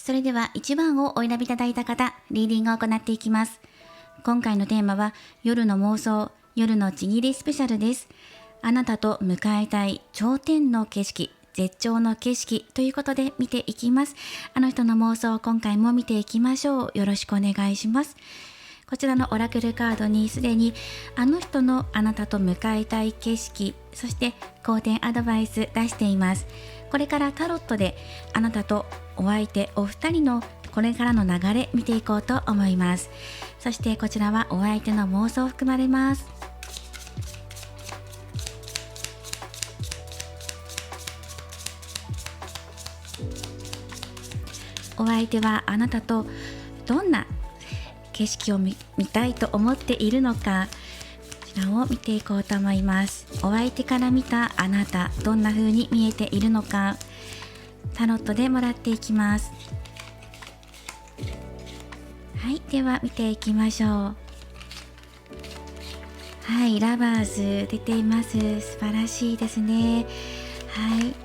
それでは1番をお選びいただいた方、リーディングを行っていきます。今回のテーマは夜の妄想、夜のちぎりスペシャルです。あなたと迎えたい頂点の景色、絶頂の景色ということで見ていきます。あの人の妄想を今回も見ていきましょう。よろしくお願いします。こちらのオラクルカードにすでにあの人のあなたと迎えたい景色、そして好転アドバイス出しています。これからタロットであなたとお相手お二人のこれからの流れ見ていこうと思います。そしてこちらはお相手の妄想含まれます。お相手はあなたとどんな景色を 見たいと思っているのか、こちらを見ていこうと思います。お相手から見たあなた、どんな風に見えているのか、タロットでもらっていきます。はい、では見ていきましょう。はい、ラバーズ出ています。素晴らしいですね。はい、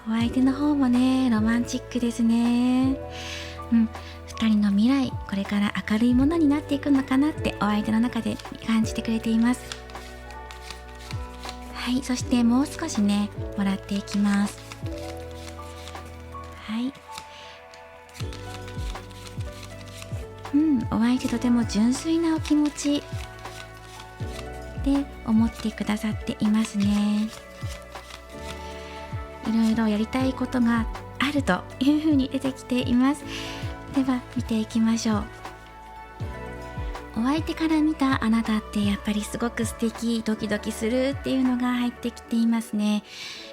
お相手の方もね、ロマンチックですね。2人の未来、これから明るいものになっていくのかなってお相手の中で感じてくれています。はい、そしてもう少しね、もらっていきます。はい、お相手とても純粋なお気持ちで思ってくださっていますね。いろいろやりたいことがあるというふうに出てきています。では見ていきましょう。お相手から見たあなたってやっぱりすごく素敵、ドキドキするっていうのが入ってきていますね。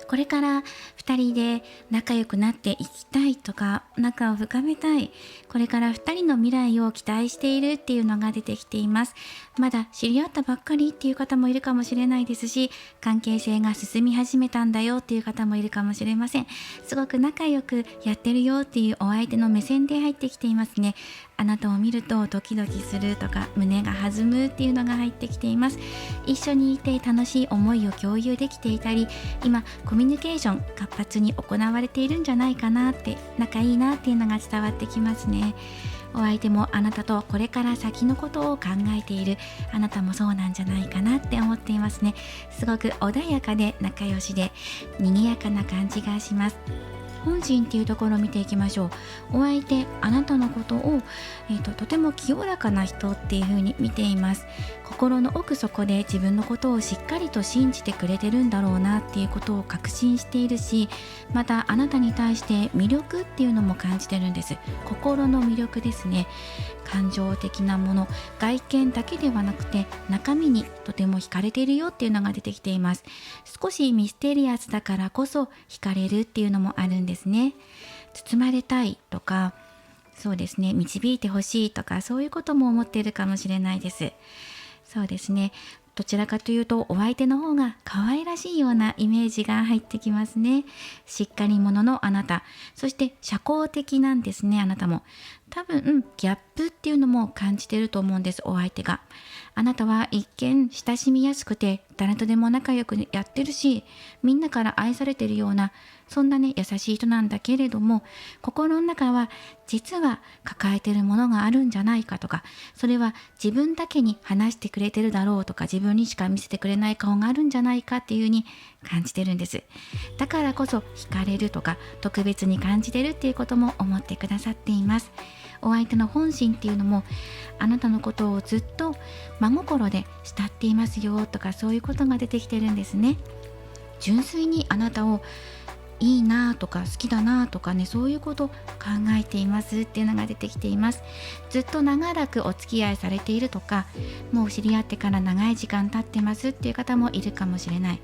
これから2人で仲良くなっていきたいとか、仲を深めたい、これから2人の未来を期待しているっていうのが出てきています。まだ知り合ったばっかりっていう方もいるかもしれないですし、関係性が進み始めたんだよっていう方もいるかもしれません。すごく仲良くやってるよっていうお相手の目線で入ってきていますね。あなたを見るとドキドキするとか、胸が弾むっていうのが入ってきています。一緒にいて楽しい思いを共有できていたり、今コミュニケーション活発に行われているんじゃないかなって、仲いいなっていうのが伝わってきますね。お相手もあなたとこれから先のことを考えている、あなたもそうなんじゃないかなって思っていますね。すごく穏やかで仲良しで賑やかな感じがします。本心っていうところを見ていきましょう。お相手、あなたのことを、とても清らかな人っていう風に見ています。心の奥底で自分のことをしっかりと信じてくれてるんだろうなっていうことを確信しているし、またあなたに対して魅力っていうのも感じてるんです。心の魅力ですね。感情的なもの、外見だけではなくて中身にとても惹かれているよっていうのが出てきています。少しミステリアスだからこそ惹かれるっていうのもあるんですね。包まれたいとか、そうですね、導いてほしいとか、そういうことも思っているかもしれないです。そうですね、どちらかというとお相手の方が可愛らしいようなイメージが入ってきますね。しっかり者のあなた、そして社交的なんですね。あなたも多分ギャップっていうのも感じていると思うんです。お相手が、あなたは一見親しみやすくて誰とでも仲良くやってるし、みんなから愛されてるような、そんなね優しい人なんだけれども、心の中は実は抱えてるものがあるんじゃないかとか、それは自分だけに話してくれてるだろうとか、自分にしか見せてくれない顔があるんじゃないかっていう風に感じてるんです。だからこそ惹かれるとか、特別に感じてるっていうことも思ってくださっています。お相手の本心っていうのも、あなたのことをずっと真心で慕っていますよとか、そういうことが出てきてるんですね。純粋にあなたをいいなとか好きだなとかね、そういうことを考えていますっていうのが出てきています。ずっと長らくお付き合いされているとか、もう知り合ってから長い時間経ってますっていう方もいるかもしれない。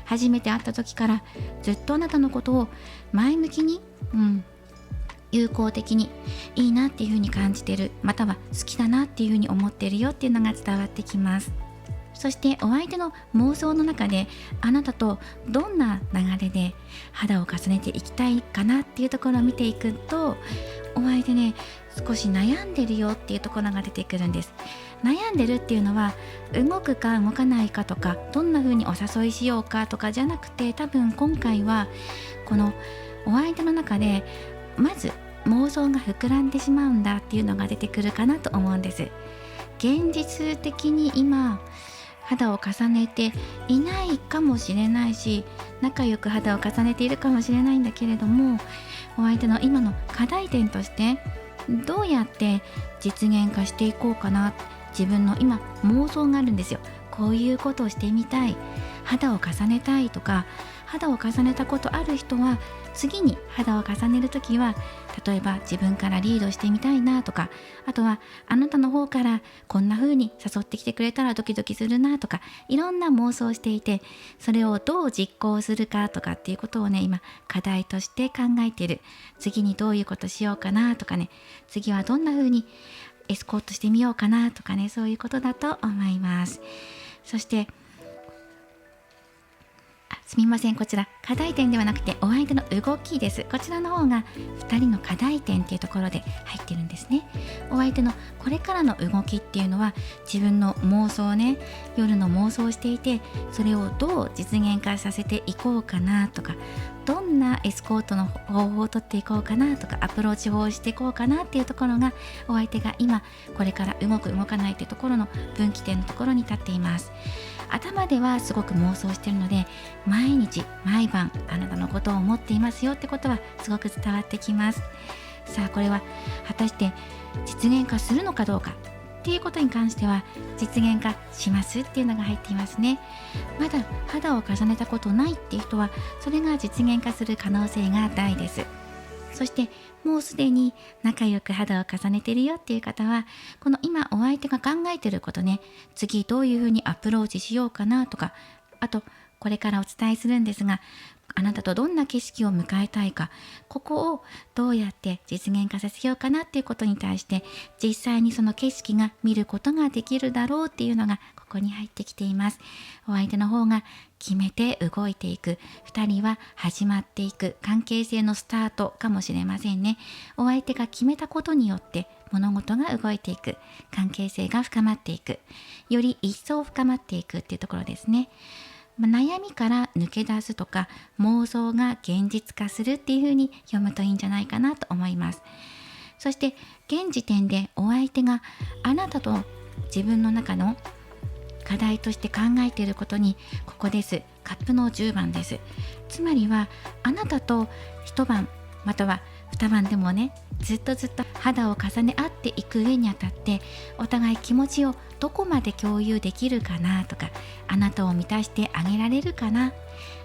初めて会った時からずっとあなたのことを前向きに、友好的にいいなっていう風に感じてる、または好きだなっていう風に思ってるよっていうのが伝わってきます。そしてお相手の妄想の中で、あなたとどんな流れで肌を重ねていきたいかなっていうところを見ていくと、お相手ね、少し悩んでるよっていうところが出てくるんです。悩んでるっていうのは、動くか動かないかとか、どんな風にお誘いしようかとかじゃなくて、多分今回はこのお相手の中でまず妄想が膨らんでしまうんだっていうのが出てくるかなと思うんです。現実的に今肌を重ねていないかもしれないし、仲良く肌を重ねているかもしれないんだけれども、お相手の今の課題点としてどうやって実現化していこうかな、自分の今妄想があるんですよ。こういうことをしてみたい、肌を重ねたいとか、肌を重ねたことある人は次に肌を重ねるときは、例えば自分からリードしてみたいなとか、あとはあなたの方からこんな風に誘ってきてくれたらドキドキするなとか、いろんな妄想をしていて、それをどう実行するかとかっていうことをね、今課題として考えている。次にどういうことしようかなとかね、次はどんな風にエスコートしてみようかなとかね、そういうことだと思います。そしてすみません、こちら課題点ではなくてお相手の動きです。こちらの方が2人の課題点っていうところで入ってるんですね。お相手のこれからの動きっていうのは、自分の妄想ね、夜の妄想をしていて、それをどう実現化させていこうかなとか、どんなエスコートの方法をとっていこうかなとか、アプローチ法をしていこうかなっていうところが、お相手が今これから動く動かないっていうところの分岐点のところに立っています。頭ではすごく妄想しているので、毎日毎晩あなたのことを思っていますよってことはすごく伝わってきます。さあ、これは果たして実現化するのかどうかっていうことに関しては、実現化しますっていうのが入っていますね。まだ肌を重ねたことないっていう人は、それが実現化する可能性が大です。そしてもうすでに仲良く肌を重ねているよっていう方は、この今お相手が考えていることね、次どういうふうにアプローチしようかなとか、あとこれからお伝えするんですが、あなたとどんな景色を迎えたいか、ここをどうやって実現化させようかなっていうことに対して、実際にその景色が見ることができるだろうっていうのがここに入ってきています。お相手の方が決めて動いていく、2人は始まっていく関係性のスタートかもしれませんね。お相手が決めたことによって物事が動いていく、関係性が深まっていく、より一層深まっていくっていうところですね。悩みから抜け出すとか、妄想が現実化するっていう風に読むといいんじゃないかなと思います。そして現時点でお相手があなたと自分の中の課題として考えていることに、ここです。カップの10番です。つまりはあなたと一晩または二晩でもね、ずっと肌を重ね合っていく上にあたって、お互い気持ちをどこまで共有できるかなとか、あなたを満たしてあげられるかな、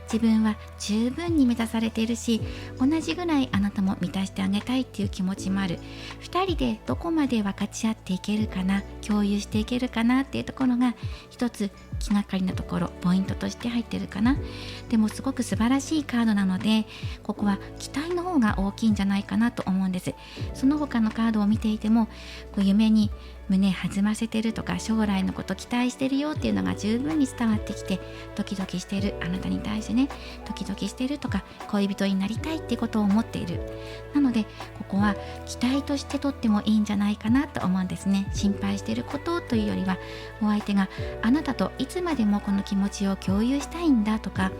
自分は十分に満たされているし、同じぐらいあなたも満たしてあげたいっていう気持ちもある。2人でどこまで分かち合っていけるかな、共有していけるかなっていうところが一つ気がかりなところ、ポイントとして入ってるかな。でもすごく素晴らしいカードなので、ここは期待の方が大きいんじゃないかなと思うんです。その他のカードを見ていても、夢に胸弾ませてるとか、将来のこと期待してるよっていうのが十分に伝わってきて、ドキドキしてる、あなたに対してね、ドキドキしてるとか、恋人になりたいってことを思っている。なのでここは期待としてとってもいいんじゃないかなと思うんですね。心配してることというよりは、お相手があなたといつまでもこの気持ちを共有したいんだとか、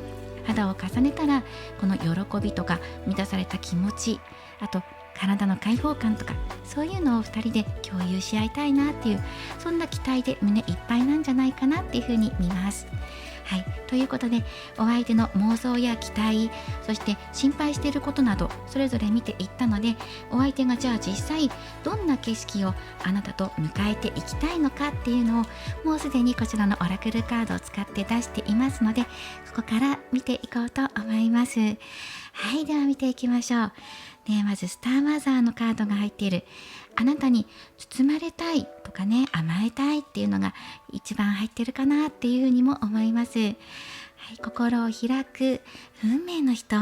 肌を重ねたらこの喜びとか満たされた気持ち、あと体の解放感とか、そういうのを2人で共有し合いたいなっていう、そんな期待で胸いっぱいなんじゃないかなっていうふうに見ます。はい、ということで、お相手の妄想や期待、そして心配していることなどそれぞれ見ていったので、お相手がじゃあ実際どんな景色をあなたと迎えていきたいのかっていうのを、もうすでにこちらのオラクルカードを使って出していますので、ここから見ていこうと思います。はい、では見ていきましょう。まずスターマザーのカードが入っている。あなたに包まれたいとかね、甘えたいっていうのが一番入ってるかなっていうふうにも思います。はい、心を開く運命の人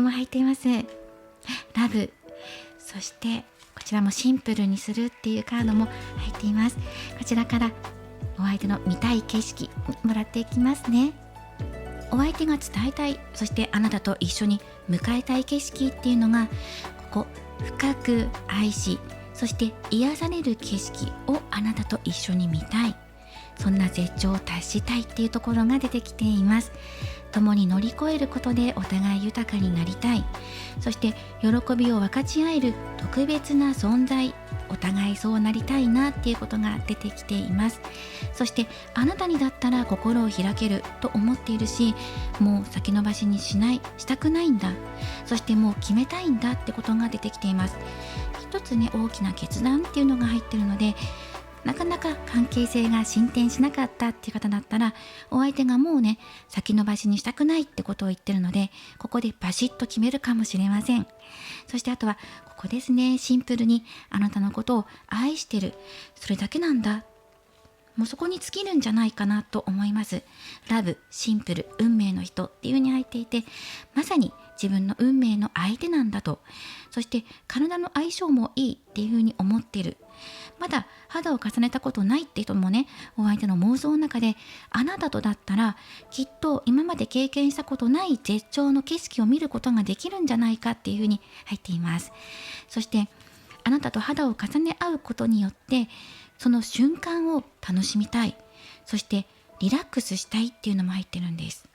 も入っています。ラブ、そしてこちらもシンプルにするっていうカードも入っています。こちらからお相手の見たい景色もらっていきますね。お相手が伝えたい、そしてあなたと一緒に迎えたい景色っていうのが、ここ深く愛し、そして癒される景色をあなたと一緒に見たい。そんな絶頂を達したいっていうところが出てきています。共に乗り越えることでお互い豊かになりたい、そして喜びを分かち合える特別な存在、お互いそうなりたいなっていうことが出てきています。そしてあなたにだったら心を開けると思っているし、もう先延ばしにしたくないんだ、そしてもう決めたいんだってことが出てきています。一つね、大きな決断っていうのが入っているので、なかなか関係性が進展しなかったっていう方だったら、お相手がもうね、先延ばしにしたくないってことを言ってるので、ここでバシッと決めるかもしれません。そしてあとはここですね、シンプルにあなたのことを愛してる、それだけなんだ、もうそこに尽きるんじゃないかなと思います。ラブ、シンプル、運命の人っていう風に入っていて、まさに自分の運命の相手なんだと。そして体の相性もいいっていう風に思っている。まだ肌を重ねたことないって人もね、お相手の妄想の中で、あなたとだったらきっと今まで経験したことない絶頂の景色を見ることができるんじゃないかっていう風に入っています。そしてあなたと肌を重ね合うことによって、その瞬間を楽しみたい、そしてリラックスしたいっていうのも入ってるんです。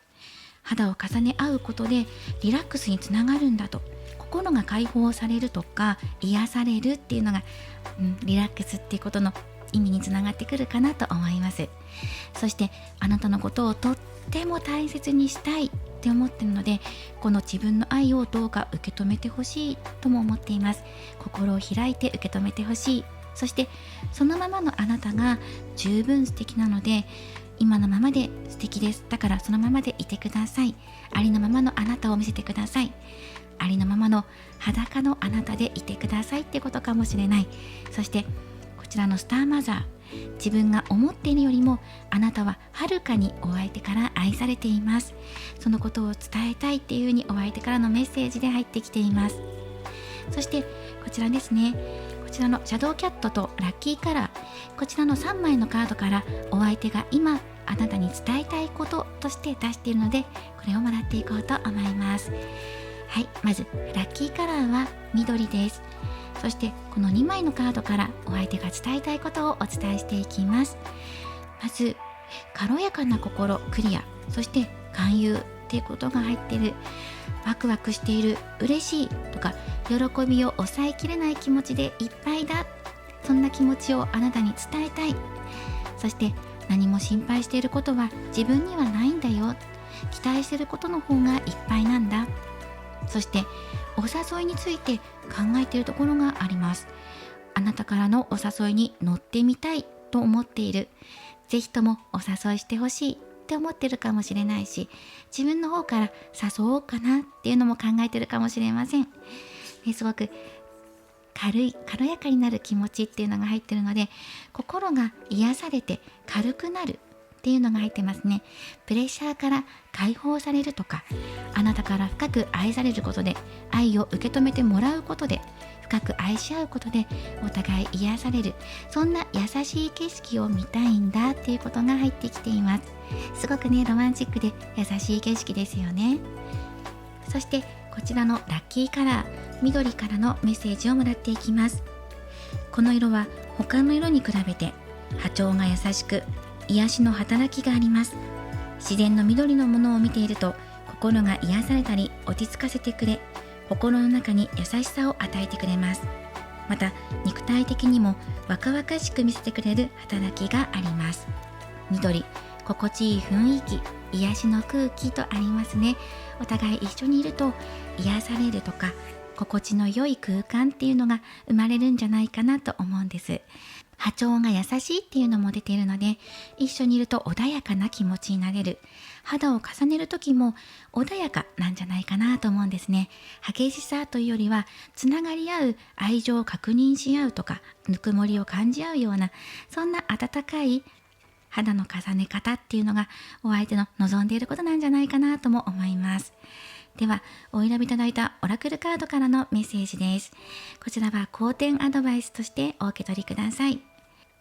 肌を重ね合うことでリラックスにつながるんだと、心が解放されるとか癒されるっていうのが、リラックスっていうことの意味につながってくるかなと思います。そしてあなたのことをとっても大切にしたいって思ってるので、この自分の愛をどうか受け止めてほしいとも思っています。心を開いて受け止めてほしい。そしてそのままのあなたが十分素敵なので、今のままで素敵です。だからそのままでいてください。ありのままのあなたを見せてください。ありのままの裸のあなたでいてくださいってことかもしれない。そしてこちらのスターマザー、自分が思っているよりもあなたははるかにお相手から愛されています。そのことを伝えたいっていうふうにお相手からのメッセージで入ってきています。そしてこちらですね、こちらのシャドウキャットとラッキーカラー、こちらの3枚のカードからお相手が今あなたに伝えたいこととして出しているので、これをもらっていこうと思います。はい、まずラッキーカラーは緑です。そしてこの2枚のカードからお相手が伝えたいことをお伝えしていきます。まず軽やかな心、クリア、そして勧誘っていうことが入っている。ワクワクしている、嬉しいとか喜びを抑えきれない気持ちでいっぱいだ、そんな気持ちをあなたに伝えたい。そして何も心配していることは自分にはないんだよ、期待していることの方がいっぱいなんだ。そしてお誘いについて考えているところがあります。あなたからのお誘いに乗ってみたいと思っている。ぜひともお誘いしてほしいって思ってるかもしれないし、自分の方から誘おうかなっていうのも考えてるかもしれません。すごく軽やかになる気持ちっていうのが入ってるので、心が癒されて軽くなるっていうのが入ってますね。プレッシャーから解放されるとか、あなたから深く愛されることで、愛を受け止めてもらうことで、深く愛し合うことでお互い癒される、そんな優しい景色を見たいんだっていうことが入ってきています。すごくね、ロマンチックで優しい景色ですよね。そしてこちらのラッキーカラー、緑からのメッセージをもらっていきます。この色は他の色に比べて波長が優しく、癒しの働きがあります。自然の緑のものを見ていると心が癒されたり落ち着かせてくれ、心の中に優しさを与えてくれます。また肉体的にも若々しく見せてくれる働きがあります。緑、心地いい雰囲気、癒しの空気とありますね。お互い一緒にいると癒されるとか、心地の良い空間っていうのが生まれるんじゃないかなと思うんです。波長が優しいっていうのも出ているので、一緒にいると穏やかな気持ちになれる。肌を重ねる時も穏やかなんじゃないかなと思うんですね。激しさというよりは、つながり合う、愛情を確認し合うとか、ぬくもりを感じ合うような、そんな温かい肌の重ね方っていうのがお相手の望んでいることなんじゃないかなとも思います。ではお選びいただいたオラクルカードからのメッセージです。こちらは好転アドバイスとしてお受け取りください。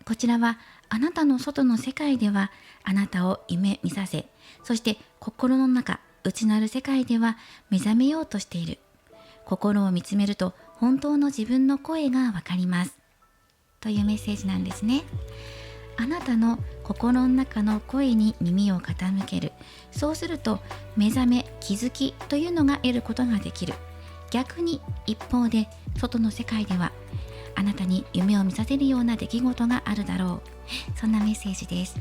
こちらはあなたの外の世界ではあなたを夢見させ、そして心の中、内なる世界では目覚めようとしている。心を見つめると本当の自分の声がわかりますというメッセージなんですね。あなたの心の中の声に耳を傾ける。そうすると目覚め、気づきというのが得ることができる。逆に一方で外の世界ではあなたに夢を見させるような出来事があるだろう。そんなメッセージです。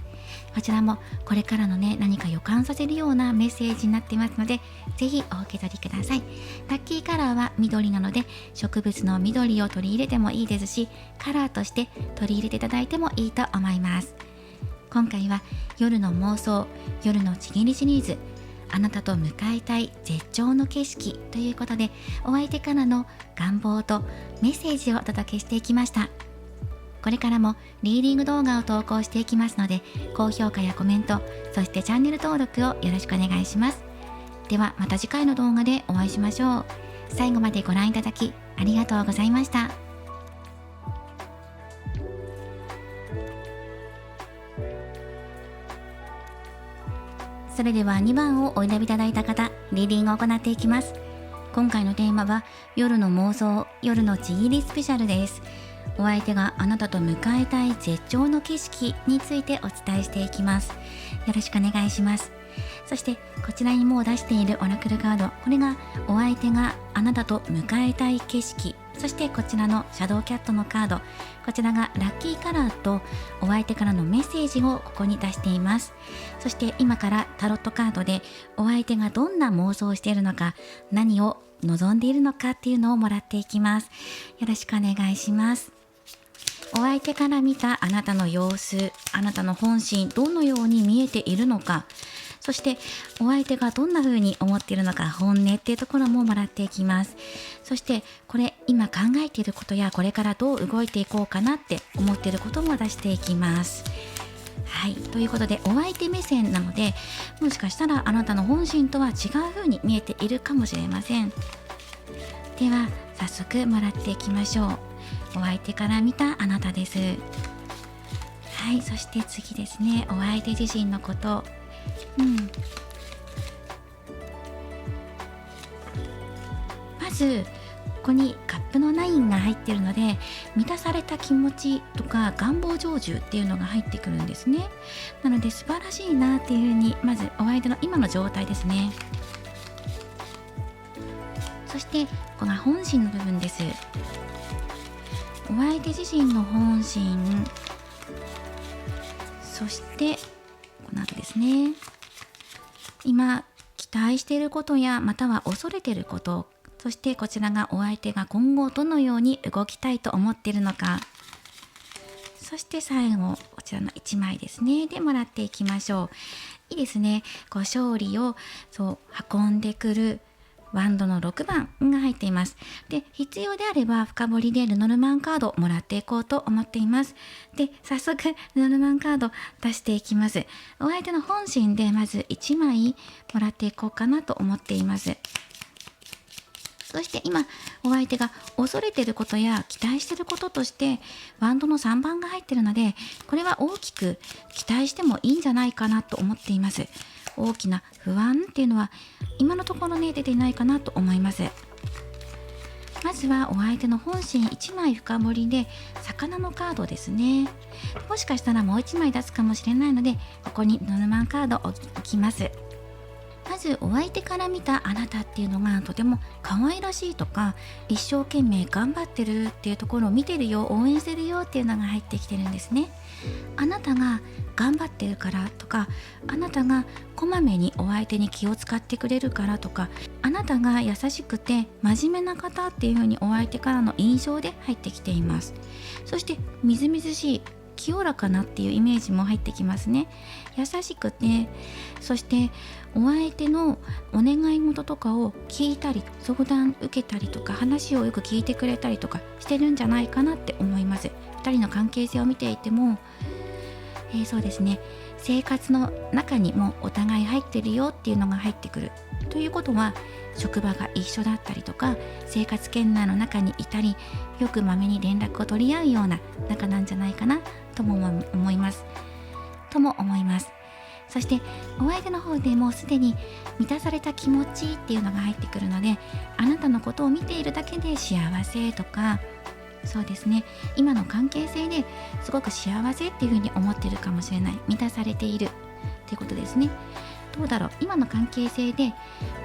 こちらもこれからのね、何か予感させるようなメッセージになっていますので、ぜひお受け取りください。ラッキーカラーは緑なので、植物の緑を取り入れてもいいですし、カラーとして取り入れていただいてもいいと思います。今回は夜の妄想、夜のちぎりシリーズ、あなたと向かいたい絶頂の景色ということで、お相手からの願望とメッセージをお届けしていきました。これからもリーディング動画を投稿していきますので、高評価やコメント、そしてチャンネル登録をよろしくお願いします。ではまた次回の動画でお会いしましょう。最後までご覧いただきありがとうございました。それでは2番をお選びいただいた方、リーディングを行っていきます。今回のテーマは夜の妄想、夜のちぎりスペシャルです。お相手があなたと迎えたい絶頂の景色についてお伝えしていきます。よろしくお願いします。そしてこちらにもう出しているオラクルカード、これがお相手があなたと迎えたい景色、そしてこちらのシャドウキャットのカード、こちらがラッキーカラーとお相手からのメッセージをここに出しています。そして今からタロットカードでお相手がどんな妄想をしているのか、何を望んでいるのかっていうのをもらっていきます。よろしくお願いします。お相手から見たあなたの様子、あなたの本心、どのように見えているのか、そしてお相手がどんな風に思っているのか、本音っていうところももらっていきます。そしてこれ今考えていることや、これからどう動いていこうかなって思っていることも出していきます。はい、ということでお相手目線なので、もしかしたらあなたの本心とは違う風に見えているかもしれません。では早速もらっていきましょう。お相手から見たあなたです。はい、そして次ですね、お相手自身のこと。まずここにカップの9が入っているので、満たされた気持ちとか願望成就っていうのが入ってくるんですね。なので素晴らしいなっていうふうに、まずお相手の今の状態ですね。そしてここが本心の部分です。お相手自身の本心、そしてこの後ですね、今期待していることやまたは恐れていること、そしてこちらがお相手が今後どのように動きたいと思っているのか、そして最後こちらの1枚ですねでもらっていきましょう。いいですね、こう勝利を運んでくるワンドの6番が入っています。で、必要であれば深掘りでルノルマンカードをもらっていこうと思っています。で、早速ルノルマンカード出していきます。お相手の本心でまず1枚もらっていこうかなと思っています。そして今お相手が恐れていることや期待していることとしてワンドの3番が入っているので、これは大きく期待してもいいんじゃないかなと思っています。大きな不安っていうのは今のところね出ていないかなと思います。まずはお相手の本心1枚深掘りで魚のカードですね。もしかしたらもう1枚出すかもしれないので、ここにルノルマンカードを置きます。まずお相手から見たあなたっていうのがとても可愛らしいとか、一生懸命頑張ってるっていうところを見てるよ、応援してるよっていうのが入ってきてるんですね。あなたが頑張ってるからとか、あなたがこまめにお相手に気を使ってくれるからとか、あなたが優しくて真面目な方っていう風にお相手からの印象で入ってきています。そしてみずみずしい、清らかなっていうイメージも入ってきますね。優しくて、そしてお相手のお願い事とかを聞いたり、相談受けたりとか、話をよく聞いてくれたりとかしてるんじゃないかなって思います。2人の関係性を見ていても、そうですね、生活の中にもお互い入ってるよっていうのが入ってくるということは、職場が一緒だったりとか、生活圏内の中にいたり、よくまめに連絡を取り合うような仲なんじゃないかなとも思います。そしてお相手の方でもうすでに満たされた気持ちっていうのが入ってくるので、あなたのことを見ているだけで幸せとか、そうですね、今の関係性ですごく幸せっていうふうに思ってるかもしれない、満たされているっていうことですね。どうだろう、今の関係性で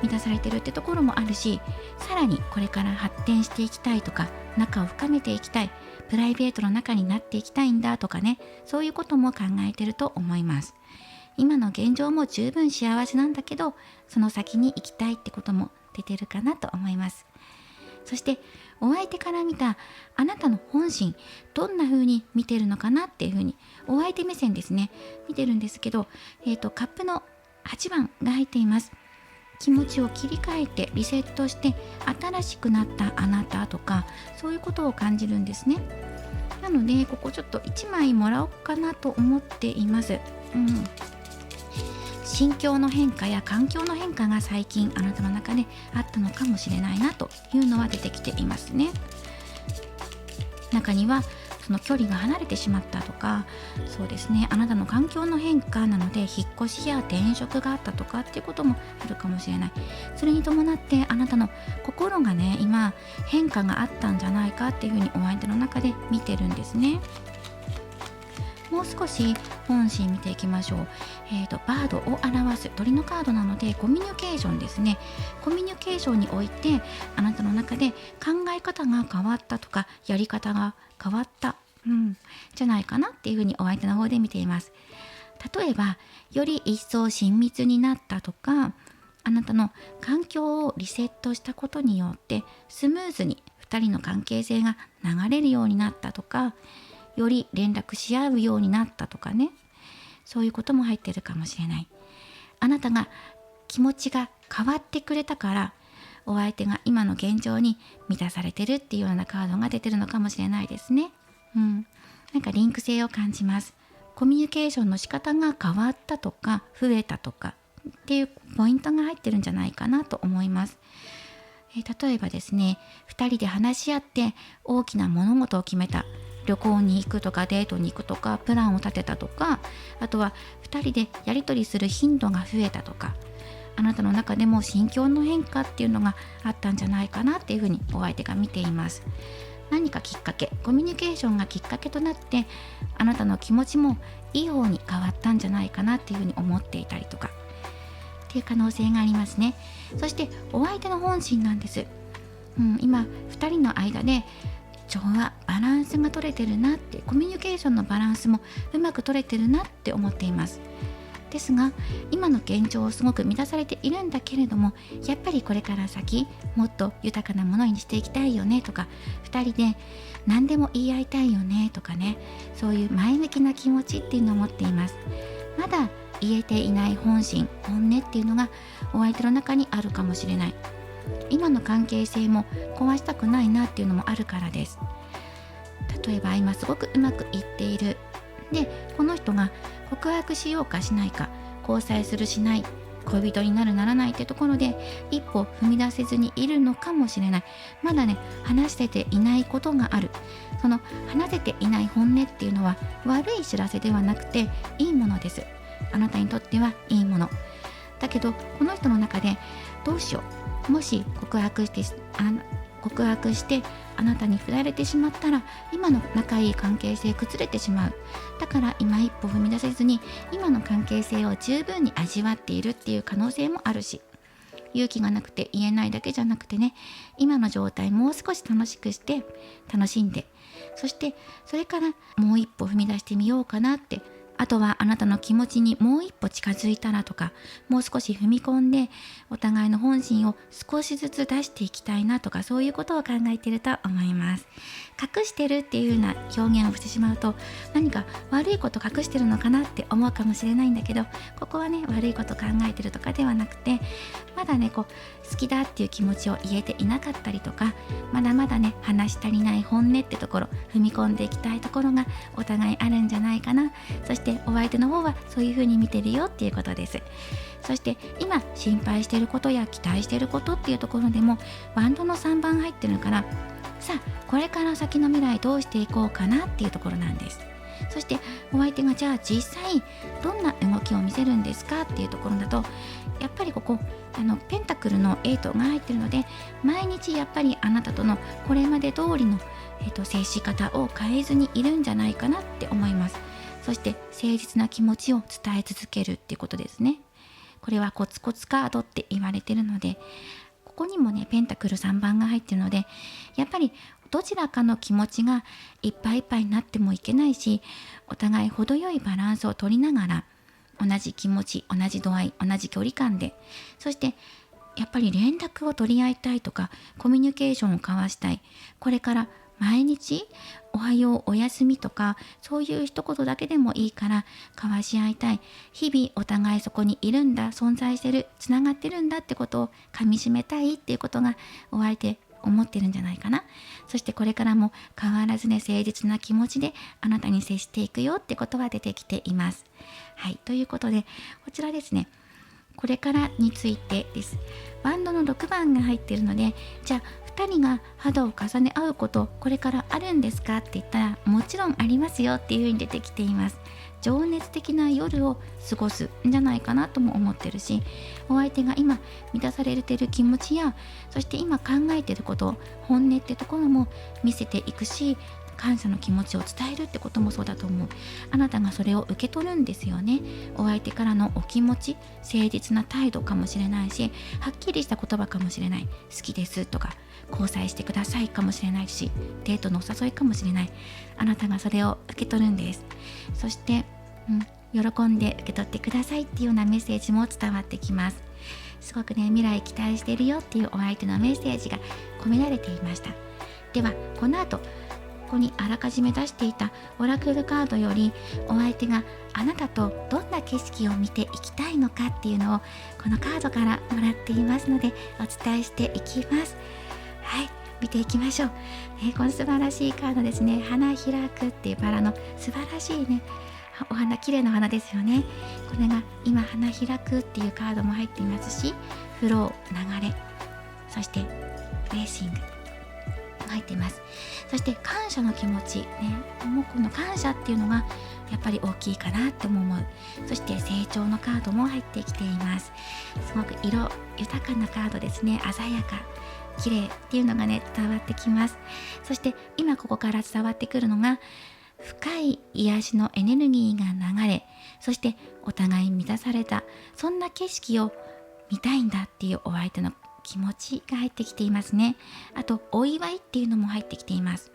満たされてるってところもあるし、さらにこれから発展していきたいとか、仲を深めていきたい、プライベートの中になっていきたいんだとかね、そういうことも考えてると思います。今の現状も十分幸せなんだけど、その先に行きたいってことも出てるかなと思います。そしてお相手から見たあなたの本心、どんな風に見てるのかなっていう風に、お相手目線ですね、見てるんですけど、カップの8番が入っています。気持ちを切り替えてリセットして新しくなったあなたとか、そういうことを感じるんですね。なのでここちょっと1枚もらおうかなと思っています。心境の変化や環境の変化が最近あなたの中であったのかもしれないなというのは出てきていますね。中にはその距離が離れてしまったとか、そうですね、あなたの環境の変化なので引っ越しや転職があったとかっていうこともあるかもしれない。それに伴ってあなたの心がね、今変化があったんじゃないかっていうふうにお相手の中で見てるんですね。もう少し本心見ていきましょう。バードを表す鳥のカードなので、コミュニケーションですね。コミュニケーションにおいてあなたの中で考え方が変わったとか、やり方が変わった、じゃないかなっていうふうにお相手の方で見ています。例えばより一層親密になったとか、あなたの環境をリセットしたことによってスムーズに2人の関係性が流れるようになったとか、より連絡し合うようになったとかね、そういうことも入ってるかもしれない。あなたが気持ちが変わってくれたから、お相手が今の現状に満たされてるっていうようなカードが出てるのかもしれないですね。なんかリンク性を感じます。コミュニケーションの仕方が変わったとか増えたとかっていうポイントが入ってるんじゃないかなと思います。例えばですね、2人で話し合って大きな物事を決めた、旅行に行くとかデートに行くとかプランを立てたとか、あとは2人でやり取りする頻度が増えたとか、あなたの中でも心境の変化っていうのがあったんじゃないかなっていうふうにお相手が見ています。何かきっかけ、コミュニケーションがきっかけとなってあなたの気持ちもいい方に変わったんじゃないかなっていうふうに思っていたりとかっていう可能性がありますね。そしてお相手の本心なんです。今2人の間で調和、バランスが取れてるなって、コミュニケーションのバランスもうまく取れてるなって思っています。ですが今の現状をすごく満たされているんだけれども、やっぱりこれから先もっと豊かなものにしていきたいよねとか、2人で何でも言い合いたいよねとかね、そういう前向きな気持ちっていうのを持っています。まだ言えていない本心、本音っていうのがお相手の中にあるかもしれない。今の関係性も壊したくないなっていうのもあるからです。例えば今すごくうまくいっている、でこの人が告白しようかしないか、交際するしない、恋人になるならないってところで一歩踏み出せずにいるのかもしれない。まだね、話せていないことがある。その話せていない本音っていうのは悪い知らせではなくていいものです。あなたにとってはいいものだけど、この人の中でどうしよう、もし告白してあなたに振られてしまったら今の仲いい関係性崩れてしまう。だから今一歩踏み出せずに今の関係性を十分に味わっているっていう可能性もあるし、勇気がなくて言えないだけじゃなくてね、今の状態もう少し楽しくして楽しんで、そしてそれからもう一歩踏み出してみようかなって、あとはあなたの気持ちにもう一歩近づいたらとか、もう少し踏み込んでお互いの本心を少しずつ出していきたいなとか、そういうことを考えていると思います。隠してるっていうような表現をしてしまうと、何か悪いこと隠してるのかなって思うかもしれないんだけど、ここはね、悪いこと考えてるとかではなくて、まだね好きだっていう気持ちを言えていなかったりとか、まだまだね話し足りない本音ってところ、踏み込んでいきたいところがお互いあるんじゃないかな。そしてお相手の方はそういう風に見てるよっていうことです。そして今心配していることや期待していることっていうところでもワンドの3番入ってるから、さあこれから先の未来どうしていこうかなっていうところなんです。そしてお相手がじゃあ実際どんな動きを見せるんですかっていうところだと、やっぱりここペンタクルの8が入ってるので、毎日やっぱりあなたとのこれまで通りの、接し方を変えずにいるんじゃないかなって思います。そして誠実な気持ちを伝え続けるっていうことですね。これはコツコツカードって言われてるので、ここにもねペンタクル3番が入ってるので、やっぱりどちらかの気持ちがいっぱいいっぱいになってもいけないし、お互い程よいバランスを取りながら、同じ気持ち、同じ度合い、同じ距離感で、そしてやっぱり連絡を取り合いたいとか、コミュニケーションを交わしたい、これから毎日おはよう、おやすみとか、そういう一言だけでもいいから交わし合いたい。日々お互いそこにいるんだ、存在してる、つながってるんだってことをかみしめたいっていうことがお相手思ってるんじゃないかな。そしてこれからも変わらずね、誠実な気持ちであなたに接していくよってことが出てきています。はい、ということでこちらですね、これからについてです。バンドの6番が入っているので、じゃあ2人が肌を重ね合うことこれからあるんですかって言ったら、もちろんありますよっていう風に出てきています。情熱的な夜を過ごすんじゃないかなとも思ってるし、お相手が今満たされてる気持ちや、そして今考えてること、本音ってところも見せていくし、感謝の気持ちを伝えるってこともそうだと思う。あなたがそれを受け取るんですよね。お相手からのお気持ち、誠実な態度かもしれないし、はっきりした言葉かもしれない。好きですとか、交際してくださいかもしれないし、デートのお誘いかもしれない。あなたがそれを受け取るんです。そして、喜んで受け取ってくださいっていうようなメッセージも伝わってきます。すごくね、未来期待しているよっていうお相手のメッセージが込められていました。ではこの後、ここにあらかじめ出していたオラクルカードより、お相手があなたとどんな景色を見ていきたいのかっていうのをこのカードからもらっていますので、お伝えしていきます。はい、見ていきましょう。この素晴らしいカードですね。花開くっていうバラの素晴らしいね、お花、綺麗な花ですよね。これが今花開くっていうカードも入っていますし、フロー、流れ、そしてレーシング入っています。そして感謝の気持ちね、もうこの感謝っていうのがやっぱり大きいかなっても思う。そして成長のカードも入ってきています。すごく色豊かなカードですね。鮮やか、綺麗っていうのがね伝わってきます。そして今ここから伝わってくるのが、深い癒しのエネルギーが流れ、そしてお互い満たされた、そんな景色を見たいんだっていうお相手の気持ちが入ってきていますね。あとお祝いっていうのも入ってきています。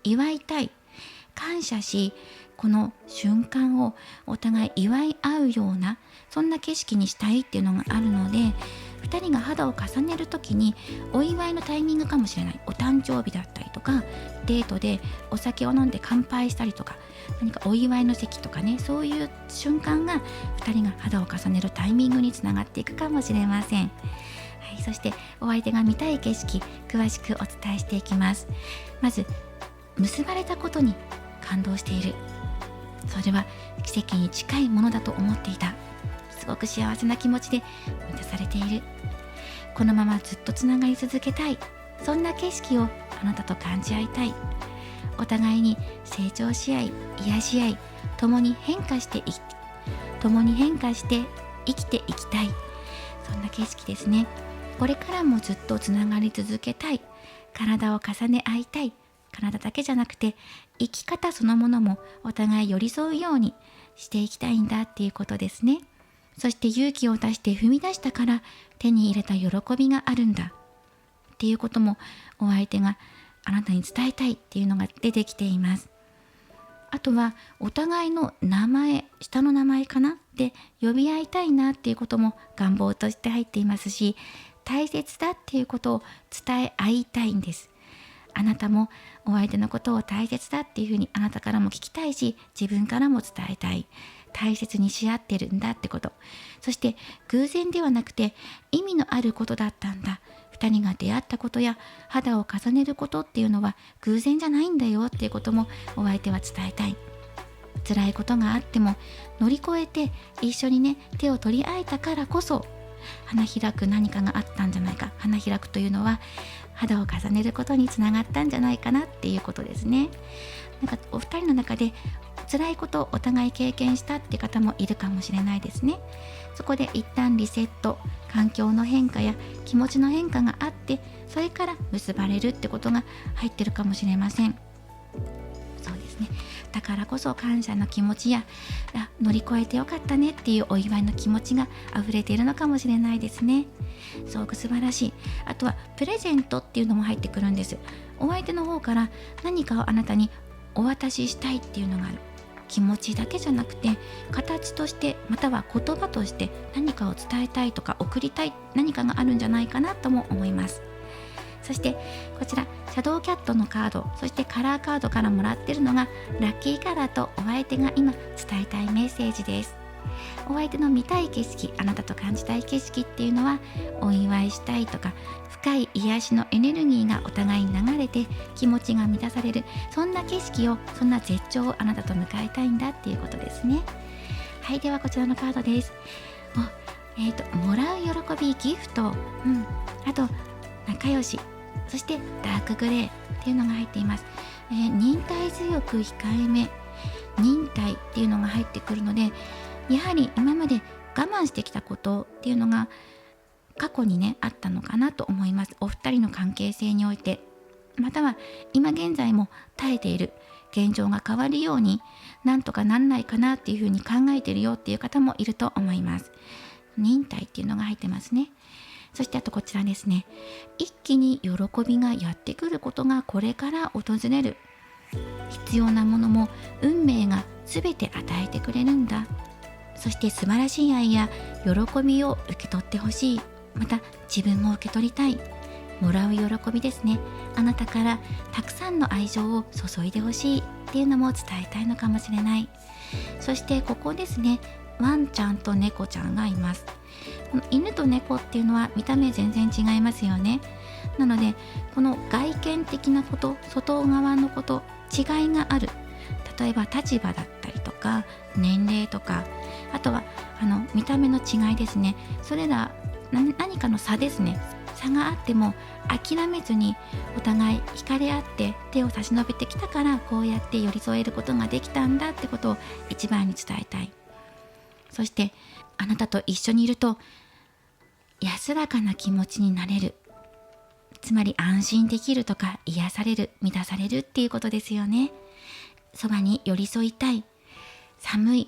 祝いたい、感謝し、この瞬間をお互い祝い合うような、そんな景色にしたいっていうのがあるので、2人が肌を重ねる時にお祝いのタイミングかもしれない。お誕生日だったりとか、デートでお酒を飲んで乾杯したりとか、何かお祝いの席とかね、そういう瞬間が2人が肌を重ねるタイミングにつながっていくかもしれません。はい、そしてお相手が見たい景色、詳しくお伝えしていきます。まず、結ばれたことに感動している。それは奇跡に近いものだと思っていた。すごく幸せな気持ちで満たされている。このままずっとつながり続けたい。そんな景色をあなたと感じ合いたい。お互いに成長し合い、癒し合い、共に変化して生きていきたい。そんな景色ですね。これからもずっとつながり続けたい。体を重ね合いたい。体だけじゃなくて生き方そのものもお互い寄り添うようにしていきたいんだっていうことですね。そして勇気を出して踏み出したから手に入れた喜びがあるんだっていうこともお相手があなたに伝えたいっていうのが出てきています。あとはお互いの名前、下の名前かなで呼び合いたいなっていうことも願望として入っていますし、大切だっていうことを伝え合いたいんです。あなたもお相手のことを大切だっていうふうにあなたからも聞きたいし、自分からも伝えたい。大切にし合ってるんだってこと。そして偶然ではなくて意味のあることだったんだ。2人が出会ったことや肌を重ねることっていうのは偶然じゃないんだよっていうこともお相手は伝えたい。辛いことがあっても乗り越えて一緒にね手を取り合えたからこそ花開く何かがあったんじゃないか。花開くというのは肌を重ねることにつながったんじゃないかなっていうことですね。なんかお二人の中で辛いことをお互い経験したって方もいるかもしれないですね。そこで一旦リセット、環境の変化や気持ちの変化があって、それから結ばれるってことが入ってるかもしれません。そうですね。だからこそ感謝の気持ちや乗り越えてよかったねっていうお祝いの気持ちが溢れているのかもしれないですね。すごく素晴らしい。あとはプレゼントっていうのも入ってくるんです。お相手の方から何かをあなたにお渡ししたいっていうのがある。気持ちだけじゃなくて、形としてまたは言葉として何かを伝えたいとか送りたい何かがあるんじゃないかなとも思います。そしてこちらシャドウキャットのカード、そしてカラーカードからもらってるのがラッキーカラーとお相手が今伝えたいメッセージです。お相手の見たい景色、あなたと感じたい景色っていうのは、お祝いしたいとか深い癒しのエネルギーがお互いに流れて気持ちが満たされる、そんな景色を、そんな絶頂をあなたと迎えたいんだっていうことですね。はい、ではこちらのカードです。もらう喜び、ギフト、あと仲良し、そしてダークグレーっていうのが入っています。忍耐強く控えめ、忍耐っていうのが入ってくるので、やはり今まで我慢してきたことっていうのが過去にねあったのかなと思います。お二人の関係性において、または今現在も耐えている現状が変わるようになんとかなんないかなっていうふうに考えているよっていう方もいると思います。忍耐っていうのが入ってますね。そしてあとこちらですね、一気に喜びがやってくることがこれから訪れる。必要なものも運命が全て与えてくれるんだ。そして素晴らしい愛や喜びを受け取ってほしい。また自分も受け取りたい。もらう喜びですね。あなたからたくさんの愛情を注いでほしいっていうのも伝えたいのかもしれない。そしてここですね、ワンちゃんと猫ちゃんがいます。この犬と猫っていうのは見た目全然違いますよね。なのでこの外見的なこと、外側のこと、違いがある。例えば立場だったりとか年齢とか、あとは見た目の違いですね。それら何かの差ですね。差があっても諦めずにお互い惹かれ合って手を差し伸べてきたから、こうやって寄り添えることができたんだってことを一番に伝えたい。そしてあなたと一緒にいると安らかな気持ちになれる。つまり安心できるとか癒される、満たされるっていうことですよね。そばに寄り添いたい。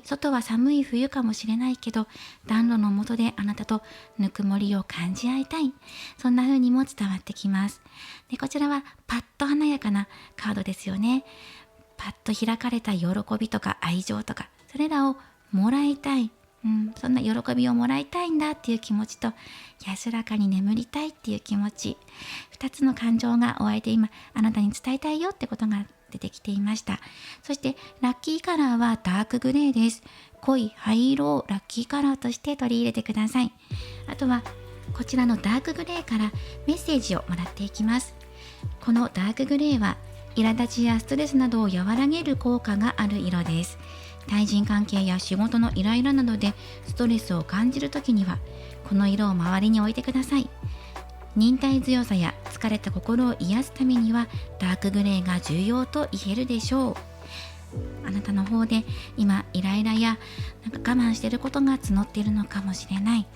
外は寒い冬かもしれないけど、暖炉の下であなたとぬくもりを感じ合いたい。そんな風にも伝わってきます。で、こちらはパッと華やかなカードですよね。パッと開かれた喜びとか愛情とか、それらをもらいたい。そんな喜びをもらいたいんだっていう気持ちと、安らかに眠りたいっていう気持ち、2つの感情がお相手今あなたに伝えたいよってことが出てきていました。そしてラッキーカラーはダークグレーです。濃い灰色をラッキーカラーとして取り入れてください。あとはこちらのダークグレーからメッセージをもらっていきます。このダークグレーは苛立ちやストレスなどを和らげる効果がある色です。対人関係や仕事のイライラなどでストレスを感じるときにはこの色を周りに置いてください。忍耐強さや疲れた心を癒すためにはダークグレーが重要と言えるでしょう。あなたの方で今イライラや我慢していることが募っているのかもしれない。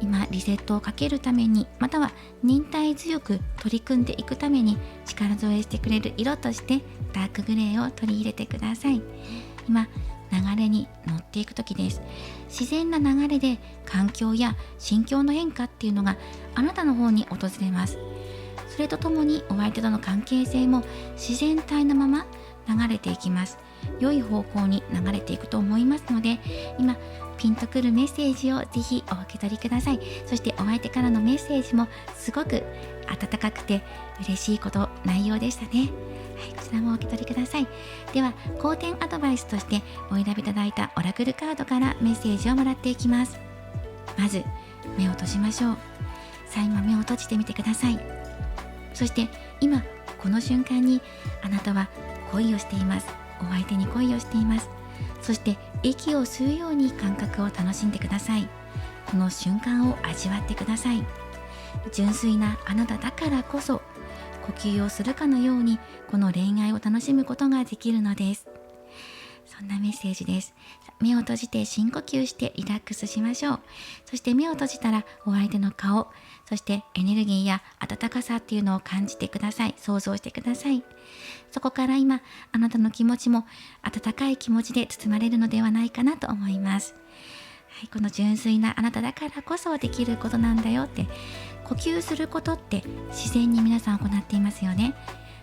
今リセットをかけるために、または忍耐強く取り組んでいくために力添えしてくれる色としてダークグレーを取り入れてください。今流れに乗っていく時です。自然な流れで環境や心境の変化っていうのがあなたの方に訪れます。それとともにお相手との関係性も自然体のまま流れていきます。良い方向に流れていくと思いますので、今ピンとくるメッセージをぜひお受け取りください。そしてお相手からのメッセージもすごく温かくて嬉しい内容でしたね。はい、こちらもお受け取りください。では好転アドバイスとしてお選びいただいたオラクルカードからメッセージをもらっていきます。まず目を閉じましょう。さあ今目を閉じてみてください。そして今この瞬間にあなたは恋をしています。お相手に恋をしています。そして息を吸うように感覚を楽しんでください。この瞬間を味わってください。純粋なあなただからこそ呼吸をするかのようにこの恋愛を楽しむことができるのです。そんなメッセージです。目を閉じて深呼吸してリラックスしましょう。そして目を閉じたらお相手の顔、そしてエネルギーや温かさっていうのを感じてください。想像してください。そこから今あなたの気持ちも温かい気持ちで包まれるのではないかなと思います。はい、この純粋なあなただからこそできることなんだよって、呼吸することって自然に皆さん行っていますよね。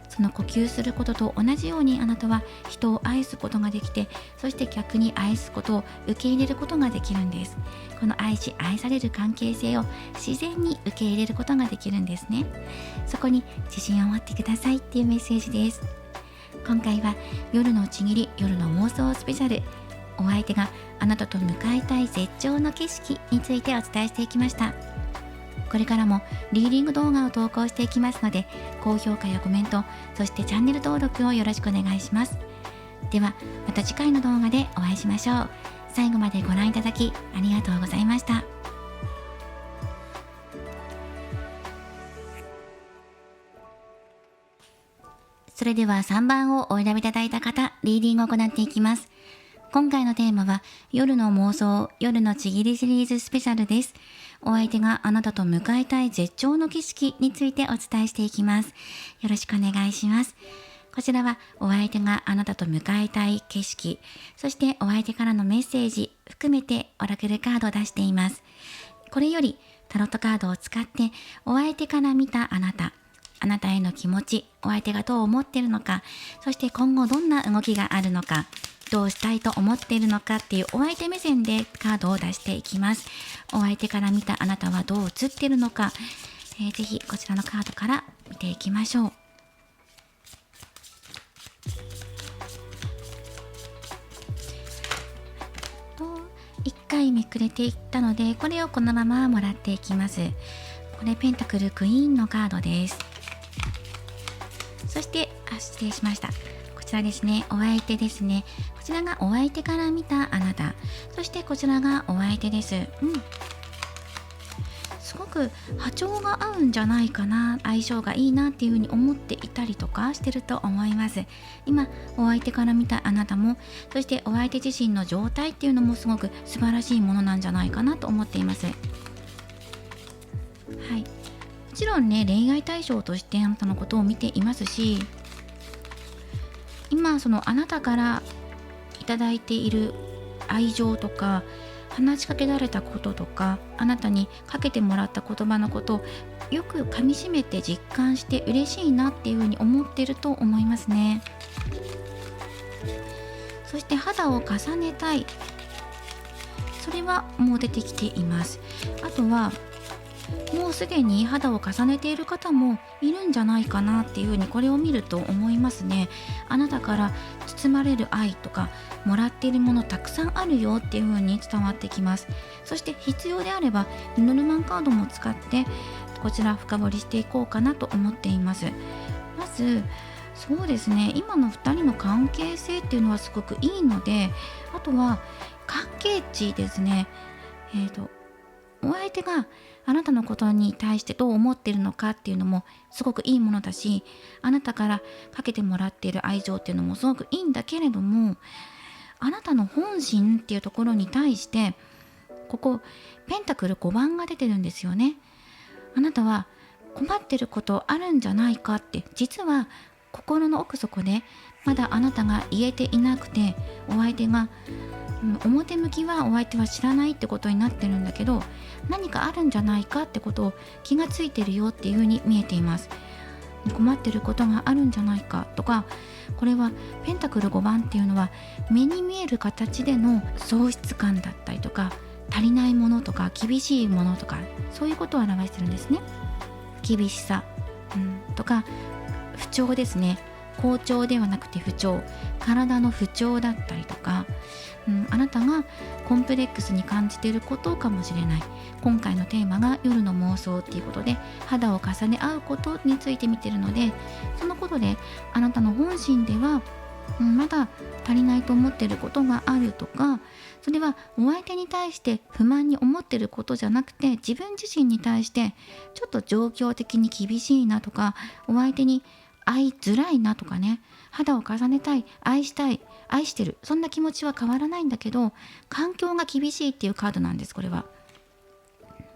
その呼吸することと同じようにあなたは人を愛すことができて、そして逆に愛すことを受け入れることができるんです。この愛し愛される関係性を自然に受け入れることができるんですね。そこに自信を持ってくださいっていうメッセージです。今回は夜のちぎり夜の妄想スペシャル、お相手があなたと向かいたい絶頂の景色についてお伝えしていきました。これからもリーディング動画を投稿していきますので、高評価やコメント、そしてチャンネル登録をよろしくお願いします。ではまた次回の動画でお会いしましょう。最後までご覧いただきありがとうございました。それでは3番をお選びいただいた方、リーディングを行っていきます。今回のテーマは夜の妄想夜のちぎりシリーズスペシャルです。お相手があなたと向かいたい絶頂の景色についてお伝えしていきます。よろしくお願いします。こちらはお相手があなたと向かいたい景色、そしてお相手からのメッセージ含めてオラクルカードを出しています。これよりタロットカードを使ってお相手から見たあなたへの気持ち、お相手がどう思っているのか、そして今後どんな動きがあるのか、どうしたいと思っているのかっていうお相手目線でカードを出していきます。お相手から見たあなたはどう映っているのか、ぜひこちらのカードから見ていきましょう。1回めくれていったので、これをこのままもらっていきます。これペンタクルクイーンのカードです。そして失礼しました、こちらですね、お相手ですね。こちらがお相手から見たあなた、そしてこちらがお相手です。すごく波長が合うんじゃないかな、相性がいいなっていうふうに思っていたりとかしてると思います。今お相手から見たあなたも、そしてお相手自身の状態っていうのもすごく素晴らしいものなんじゃないかなと思っています。はい、もちろんね、恋愛対象としてあなたのことを見ていますし、今そのあなたからいただいている愛情とか、話しかけられたこととか、あなたにかけてもらった言葉のことをよく噛みしめて実感して嬉しいなっていうふうに思っていると思いますね。そして肌を重ねたい、それはもう出てきています。あとはもうすでに肌を重ねている方もいるんじゃないかなっていうふうにこれを見ると思いますね。あなたから包まれる愛とか、もらっているものたくさんあるよっていうふうに伝わってきます。そして必要であればルノルマンカードも使ってこちら深掘りしていこうかなと思っています。まずそうですね、今の2人の関係性っていうのはすごくいいので、あとは関係値ですね。お相手があなたのことに対してどう思っているのかっていうのもすごくいいものだし、あなたからかけてもらっている愛情っていうのもすごくいいんだけれども、あなたの本心っていうところに対してここペンタクル5番が出てるんですよね。あなたは困ってることあるんじゃないかって、実は心の奥底でまだあなたが言えていなくて、お相手が表向きはお相手は知らないってことになってるんだけど、何かあるんじゃないかってことを気がついてるよっていうふうに見えています。困ってることがあるんじゃないかとか、これはペンタクル5番っていうのは目に見える形での喪失感だったりとか、足りないものとか厳しいものとか、そういうことを表してるんですね。厳しさ、とか不調ですね。好調ではなくて不調、体の不調だったりとか、あなたがコンプレックスに感じていることかもしれない。今回のテーマが夜の妄想っていうことで、肌を重ね合うことについて見てるので、そのことであなたの本心では、まだ足りないと思っていることがあるとか、それはお相手に対して不満に思っていることじゃなくて、自分自身に対してちょっと状況的に厳しいなとか、お相手に会いづらいなとかね、肌を重ねたい、愛したい、愛してる、そんな気持ちは変わらないんだけど、環境が厳しいっていうカードなんです、これは。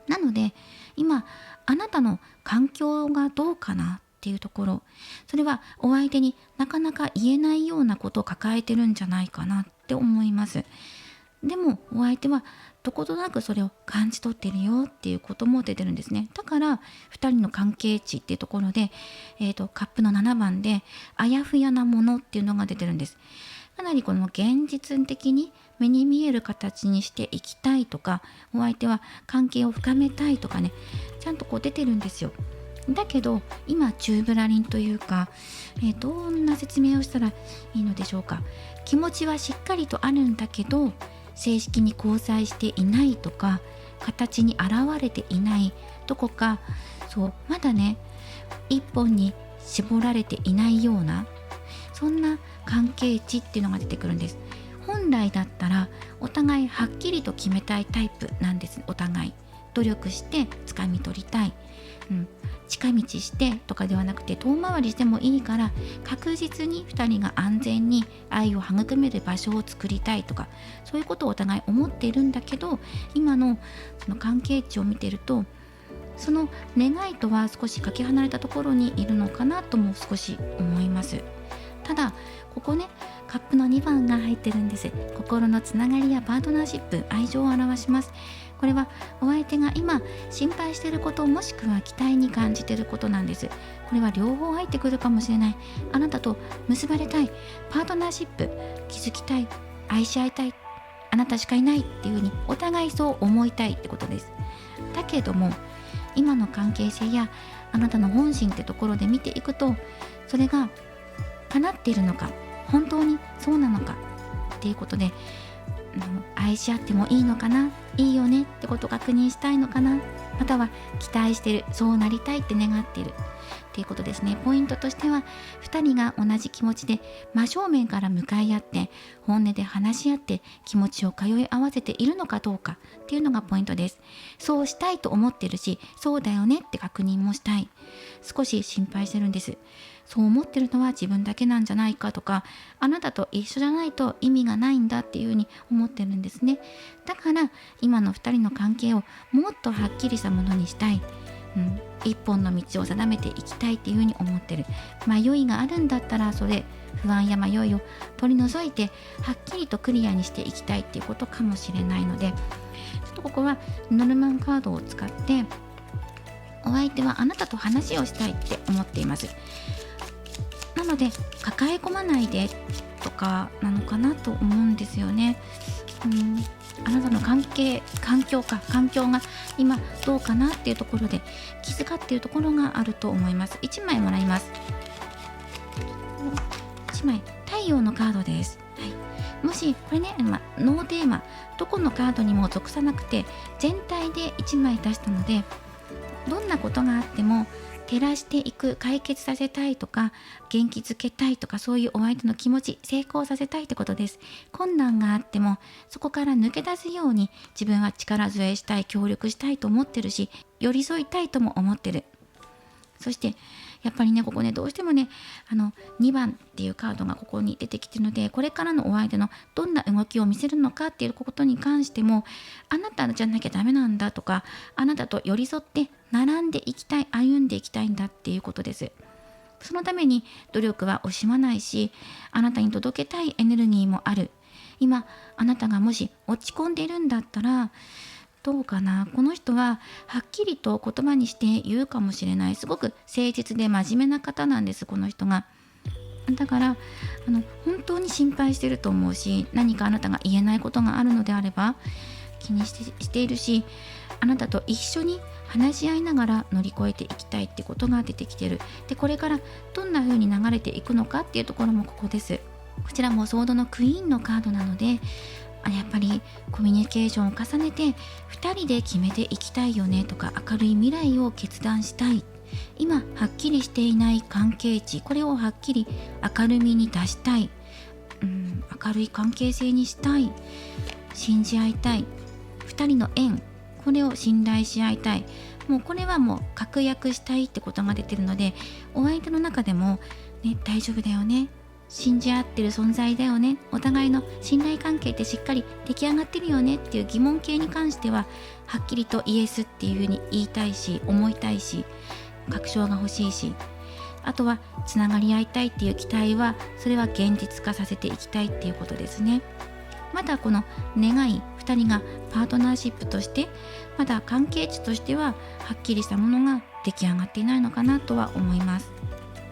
なので今あなたの環境がどうかなっていうところ、それはお相手になかなか言えないようなことを抱えてるんじゃないかなって思います。でもお相手はどことなくそれを感じ取ってるよっていうことも出てるんですね。だから2人の関係値っていうところで、カップの7番であやふやなものっていうのが出てるんです。かなりこの現実的に目に見える形にしていきたいとか、お相手は関係を深めたいとかね、ちゃんとこう出てるんですよ。だけど今宙ぶらりんというか、どんな説明をしたらいいのでしょうか。気持ちはしっかりとあるんだけど正式に交際していないとか、形に現れていないどこか、そうまだね一本に絞られていないような、そんな関係値っていうのが出てくるんです。本来だったらお互いはっきりと決めたいタイプなんです。お互い努力して掴み取りたい、近道してとかではなくて遠回りしてもいいから確実に2人が安全に愛を育める場所を作りたいとか、そういうことをお互い思っているんだけど、今のその関係値を見てるとその願いとは少しかけ離れたところにいるのかなとも少し思います。ただここねカップの2番が入ってるんです。心のつながりやパートナーシップ、愛情を表します。これはお相手が今心配していること、もしくは期待に感じていることなんです。これは両方入ってくるかもしれない。あなたと結ばれたい、パートナーシップ築きたい、愛し合いたい、あなたしかいないっていうふうにお互いそう思いたいってことです。だけども今の関係性やあなたの本心ってところで見ていくと、それが叶っているのか、本当にそうなのかっていうことで、愛し合ってもいいのかな、いいよねってことを確認したいのかな、または期待してる、そうなりたいって願っているっていうことですね。ポイントとしては2人が同じ気持ちで真正面から向かい合って本音で話し合って気持ちを通い合わせているのかどうかっていうのがポイントです。そうしたいと思ってるし、そうだよねって確認もしたい。少し心配してるんです。そう思ってるのは自分だけなんじゃないかとか、あなたと一緒じゃないと意味がないんだっていうふうに思ってるんですね。だから今の2人の関係をもっとはっきりしたものにしたい、一本の道を定めていきたいっていうふうに思ってる。迷いがあるんだったらそれ、不安や迷いを取り除いてはっきりとクリアにしていきたいっていうことかもしれないので、ちょっとここはノルマンカードを使ってお相手はあなたと話をしたいって思っています。なので抱え込まないでとかなのかなと思うんですよね。あなたの環境が今どうかなっていうところで気遣っているところがあると思います。1枚もらいます。1枚太陽のカードです。もしこれね、ノーテーマどこのカードにも属さなくて全体で1枚出したので、どんなことがあっても照らしていく、解決させたいとか元気づけたいとか、そういうお相手の気持ち成功させたいってことです。困難があってもそこから抜け出すように自分は力添えしたい、協力したいと思ってるし、寄り添いたいとも思ってる。そしてやっぱりね、ここねどうしてもね2番っていうカードがここに出てきてるので、これからのお相手のどんな動きを見せるのかっていうことに関しても、あなたじゃなきゃダメなんだとか、あなたと寄り添って並んでいきたい、歩んでいきたいんだっていうことです。そのために努力は惜しまないし、あなたに届けたいエネルギーもある。今あなたがもし落ち込んでいるんだったらどうかな、この人ははっきりと言葉にして言うかもしれない。すごく誠実で真面目な方なんです、この人が。だから本当に心配してると思うし、何かあなたが言えないことがあるのであれば気にしているし、あなたと一緒に話し合いながら乗り越えていきたいってことが出てきてる。でこれからどんな風に流れていくのかっていうところもここです。こちらもソードのクイーンのカードなので、やっぱりコミュニケーションを重ねて2人で決めていきたいよねとか、明るい未来を決断したい。今はっきりしていない関係値、これをはっきり明るみに出したい。明るい関係性にしたい。信じ合いたい。2人の縁、これを信頼し合いたい。もうこれはもう確約したいってことが出てるので、お相手の中でもね、大丈夫だよね、信じ合ってる存在だよね、お互いの信頼関係ってしっかり出来上がってるよねっていう疑問形に関してははっきりとイエスっていうふうに言いたいし、思いたいし、確証が欲しいし、あとはつながり合いたいっていう期待は、それは現実化させていきたいっていうことですね。まだこの願い、2人がパートナーシップとしてまだ関係値としてははっきりしたものが出来上がっていないのかなとは思います。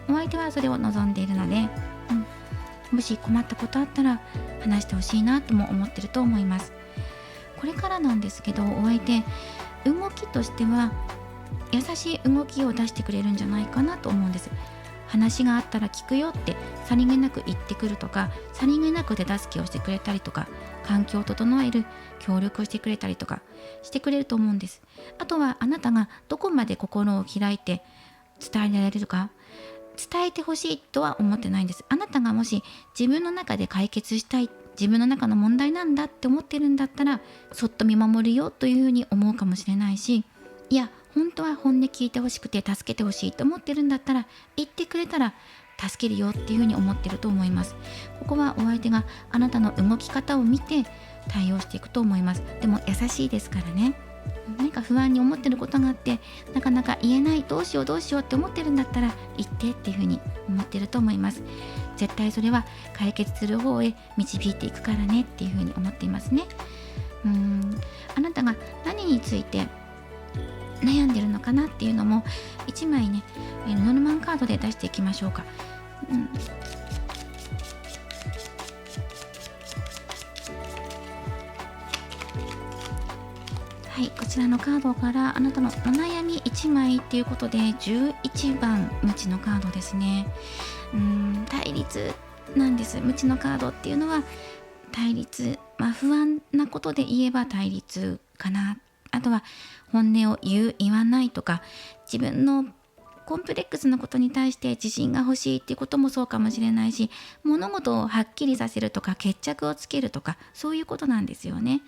お相手はそれを望んでいるので、もし困ったことあったら話してほしいなとも思ってると思います。これからなんですけど、お相手動きとしては優しい動きを出してくれるんじゃないかなと思うんです。話があったら聞くよってさりげなく言ってくるとか、さりげなく手助けをしてくれたりとか、環境を整える協力をしてくれたりとかしてくれると思うんです。あとはあなたがどこまで心を開いて伝えられるか、伝えてほしいとは思ってないんです。あなたがもし自分の中で解決したい、自分の中の問題なんだって思ってるんだったら、そっと見守るよというふうに思うかもしれないし、いや本当は本音聞いてほしくて助けてほしいと思ってるんだったら、言ってくれたら助けるよっていうふうに思ってると思います。ここはお相手があなたの動き方を見て対応していくと思います。でも優しいですからね。何か不安に思ってることがあってなかなか言えない、どうしようって思ってるんだったら言ってっていうふうに思ってると思います。絶対それは解決する方へ導いていくからねっていうふうに思っていますね。あなたが何について悩んでるのかなっていうのも1枚ね、ノルマンカードで出していきましょうか。はい、こちらのカードからあなたのお悩み1枚っていうことで11番無知のカードですね。対立なんです。無知のカードっていうのは対立、不安なことで言えば対立かな。あとは本音を言わないとか、自分のコンプレックスなことに対して自信が欲しいっていうこともそうかもしれないし、物事をはっきりさせるとか決着をつけるとか、そういうことなんですよね。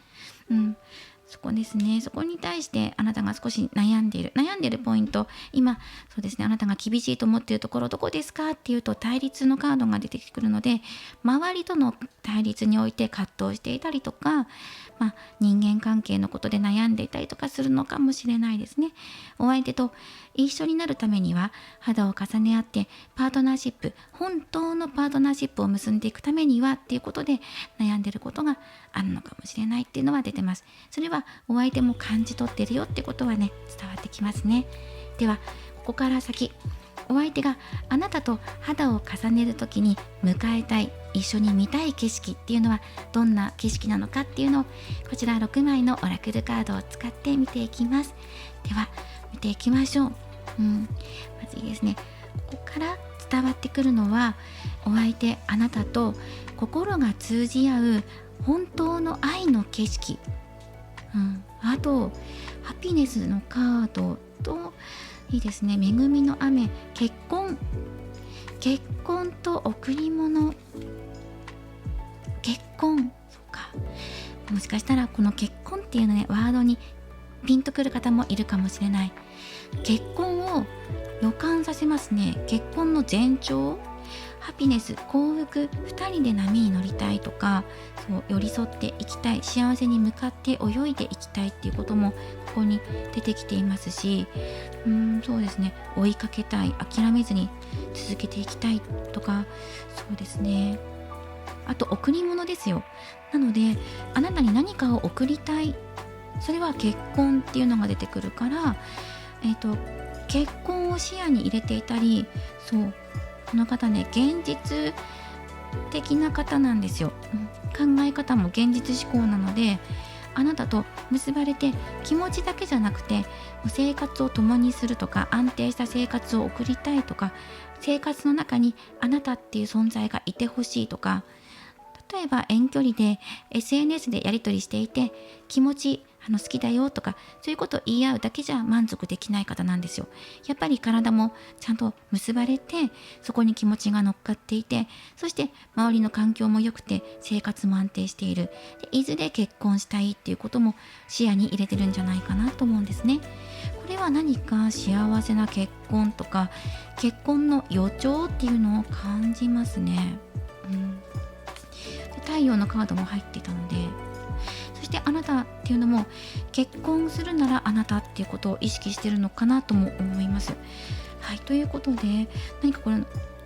そこですね。そこに対してあなたが少し悩んでいるポイント、今そうですね、あなたが厳しいと思っているところどこですかっていうと、対立のカードが出てくるので、周りとの対立において葛藤していたりとか、人間関係のことで悩んでいたりとかするのかもしれないですね。お相手と一緒になるためには肌を重ね合ってパートナーシップ、本当のパートナーシップを結んでいくためにはっていうことで悩んでいることがあるのかもしれないっていうのは出てます。それはお相手も感じ取ってるよってことはね、伝わってきますね。ではここから先、お相手があなたと肌を重ねるときに迎えたい、一緒に見たい景色っていうのはどんな景色なのかっていうのを、こちら6枚のオラクルカードを使って見ていきます。では見ていきましょう。まずいいですね。ここから伝わってくるのは、お相手あなたと心が通じ合う本当の愛の景色、あとハピネスのカードと、いいですね、恵みの雨、結婚と贈り物、そうか、もしかしたらこの結婚っていうのね、ワードにピンとくる方もいるかもしれない。結婚を予感させますね。結婚の前兆、ハピネス、幸福、2人で波に乗りたいとか、寄り添っていきたい、幸せに向かって泳いでいきたいっていうこともここに出てきていますし、そうですね、追いかけたい、諦めずに続けていきたいとか、そうですね、あと贈り物ですよ。なのであなたに何かを贈りたい、それは結婚っていうのが出てくるから、結婚を視野に入れていたり、この方ね、現実的な方なんですよ。考え方も現実志向なので、あなたと結ばれて気持ちだけじゃなくて生活を共にするとか、安定した生活を送りたいとか、生活の中にあなたっていう存在がいてほしいとか、例えば遠距離で SNS でやり取りしていて気持ち好きだよとか、そういうことを言い合うだけじゃ満足できない方なんですよ。やっぱり体もちゃんと結ばれて、そこに気持ちが乗っかっていて、そして周りの環境も良くて生活も安定している、でいずれ結婚したいっていうことも視野に入れてるんじゃないかなと思うんですね。これは何か幸せな結婚とか結婚の予兆っていうのを感じますね。で太陽のカードも入っていたので、そしてあなたっていうのも結婚するならあなたっていうことを意識してるのかなとも思います。はい、ということで何かこれ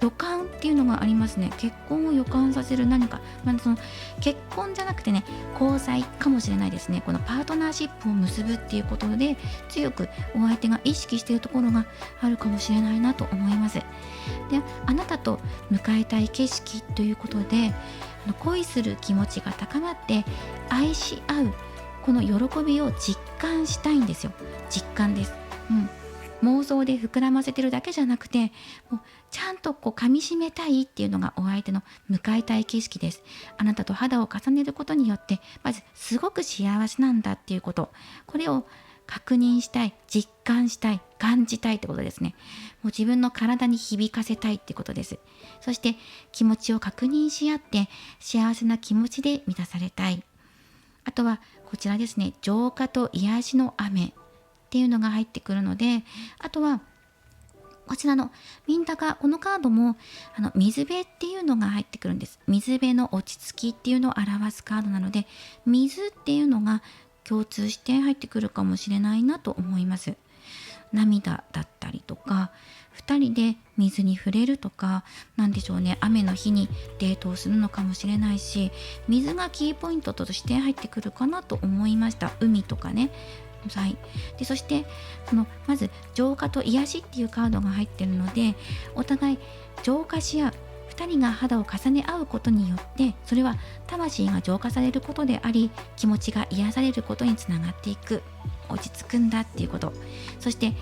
予感っていうのがありますね。結婚を予感させる何か、その結婚じゃなくてね、交際かもしれないですね。このパートナーシップを結ぶっていうことで強くお相手が意識しているところがあるかもしれないなと思います。で、あなたと迎えたい景色ということで恋する気持ちが高まって愛し合うこの喜びを実感したいんですよ。実感です。妄想で膨らませてるだけじゃなくて、もうちゃんと噛みしめたいっていうのがお相手の迎えたい景色です。あなたと肌を重ねることによってまずすごく幸せなんだっていうこと、これを確認したい、実感したい、感じたいってことですね。もう自分の体に響かせたいってことです。そして気持ちを確認し合って幸せな気持ちで満たされたい。あとはこちらですね、浄化と癒しの雨っていうのが入ってくるので、あとはこちらのミンタカ、このカードも水辺っていうのが入ってくるんです。水辺の落ち着きっていうのを表すカードなので、水っていうのが共通して入ってくるかもしれないなと思います。涙だったりとか、2人で水に触れるとか、なんでしょうね、雨の日にデートをするのかもしれないし、水がキーポイントとして入ってくるかなと思いました。海とかね。はい、でそしてまず浄化と癒しっていうカードが入っているので、お互い浄化し合う、2人が肌を重ね合うことによってそれは魂が浄化されることであり、気持ちが癒されることにつながっていく、落ち着くんだっていうこと、そして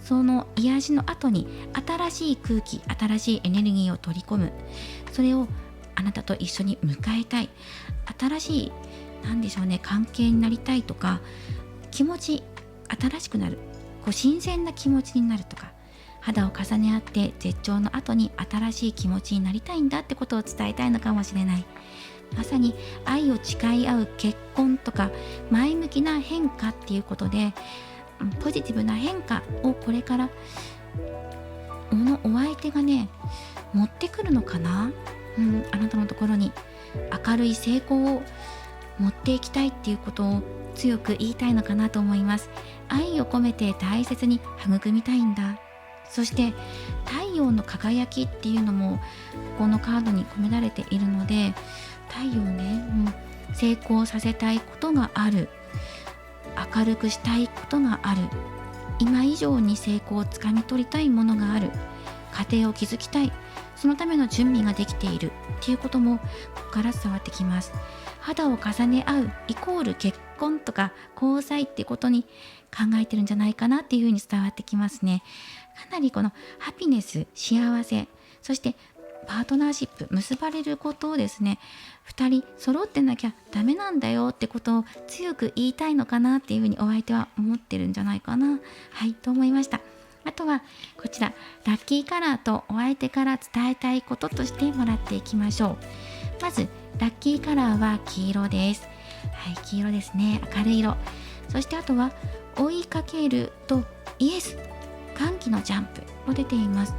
その癒しの後に新しい空気、新しいエネルギーを取り込む、それをあなたと一緒に迎えたい、新しいなんでしょうね、関係になりたいとか、気持ち新しくなる、新鮮な気持ちになるとか、肌を重ね合って絶頂の後に新しい気持ちになりたいんだってことを伝えたいのかもしれない。まさに愛を誓い合う結婚とか前向きな変化っていうことで、ポジティブな変化をこれからお相手がね持ってくるのかな、あなたのところに明るい成功を持っていきたいっていうことを強く言いたいのかなと思います。愛を込めて大切に育みたいんだ。そして太陽の輝きっていうのもこのカードに込められているので、太陽ね、成功させたいことがある、明るくしたいことがある、今以上に成功をつかみ取りたいものがある、家庭を築きたい、そのための準備ができているっていうこともここから伝わってきます。肌を重ね合うイコール結婚とか交際ってことに考えてるんじゃないかなっていうふうに伝わってきますね。かなりこのハピネス、幸せ、そしてパートナーシップ結ばれることをですね、2人揃ってなきゃダメなんだよってことを強く言いたいのかなっていうふうにお相手は思ってるんじゃないかな、と思いました。あとはこちらラッキーカラーとお相手から伝えたいこととしてもらっていきましょう。まずラッキーカラーは黄色です。黄色ですね、明るい色。そしてあとは追いかけるとイエス、歓喜のジャンプも出ています。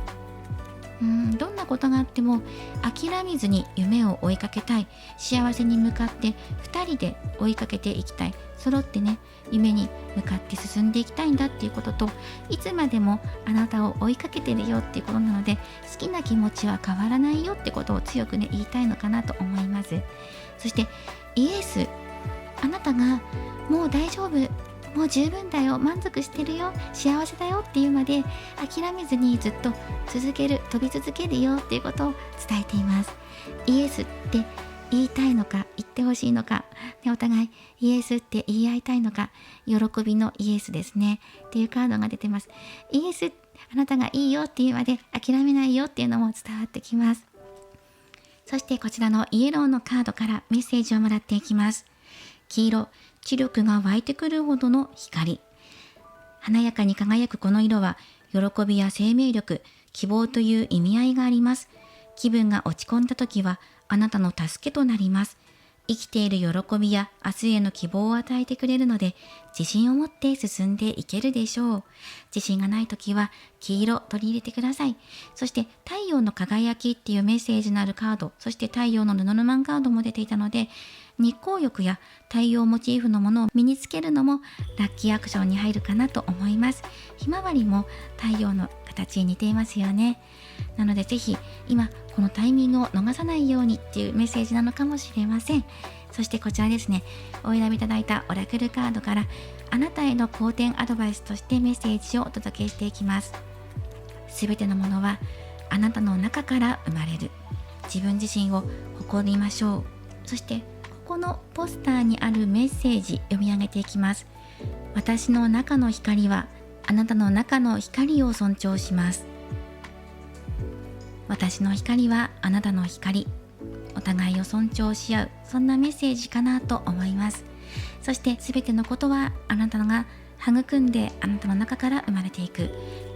どんなことがあっても諦めずに夢を追いかけたい、幸せに向かって2人で追いかけていきたい、揃ってね夢に向かって進んでいきたいんだっていうことと、いつまでもあなたを追いかけてるよっていうことなので、好きな気持ちは変わらないよってことを強くね言いたいのかなと思います。そしてイエス、あなたがもう大丈夫、もう十分だよ、満足してるよ、幸せだよっていうまで諦めずにずっと続ける、飛び続けるよっていうことを伝えています。イエスって言いたいのか、言ってほしいのか、お互いイエスって言い合いたいのか、喜びのイエスですねっていうカードが出てます。イエス、あなたがいいよっていうまで諦めないよっていうのも伝わってきます。そしてこちらのイエローのカードからメッセージをもらっていきます。黄色、知力が湧いてくるほどの光。華やかに輝くこの色は、喜びや生命力、希望という意味合いがあります。気分が落ち込んだ時は、あなたの助けとなります。生きている喜びや明日への希望を与えてくれるので、自信を持って進んでいけるでしょう。自信がないときは黄色取り入れてください。そして太陽の輝きっていうメッセージのあるカード、そして太陽のルノルマンカードも出ていたので、日光浴や太陽モチーフのものを身につけるのもラッキーアクションに入るかなと思います。ひまわりも太陽の形に似ていますよね。なのでぜひ今このタイミングを逃さないようにっていうメッセージなのかもしれません。そしてこちらですね、お選びいただいたオラクルカードからあなたへの好転アドバイスとしてメッセージをお届けしていきます。すべてのものはあなたの中から生まれる。自分自身を誇りましょう。そしてこのポスターにあるメッセージ読み上げていきます。私の中の光はあなたの中の光を尊重します。私の光はあなたの光。お互いを尊重し合う、そんなメッセージかなと思います。そして全てのことはあなたが育んであなたの中から生まれていく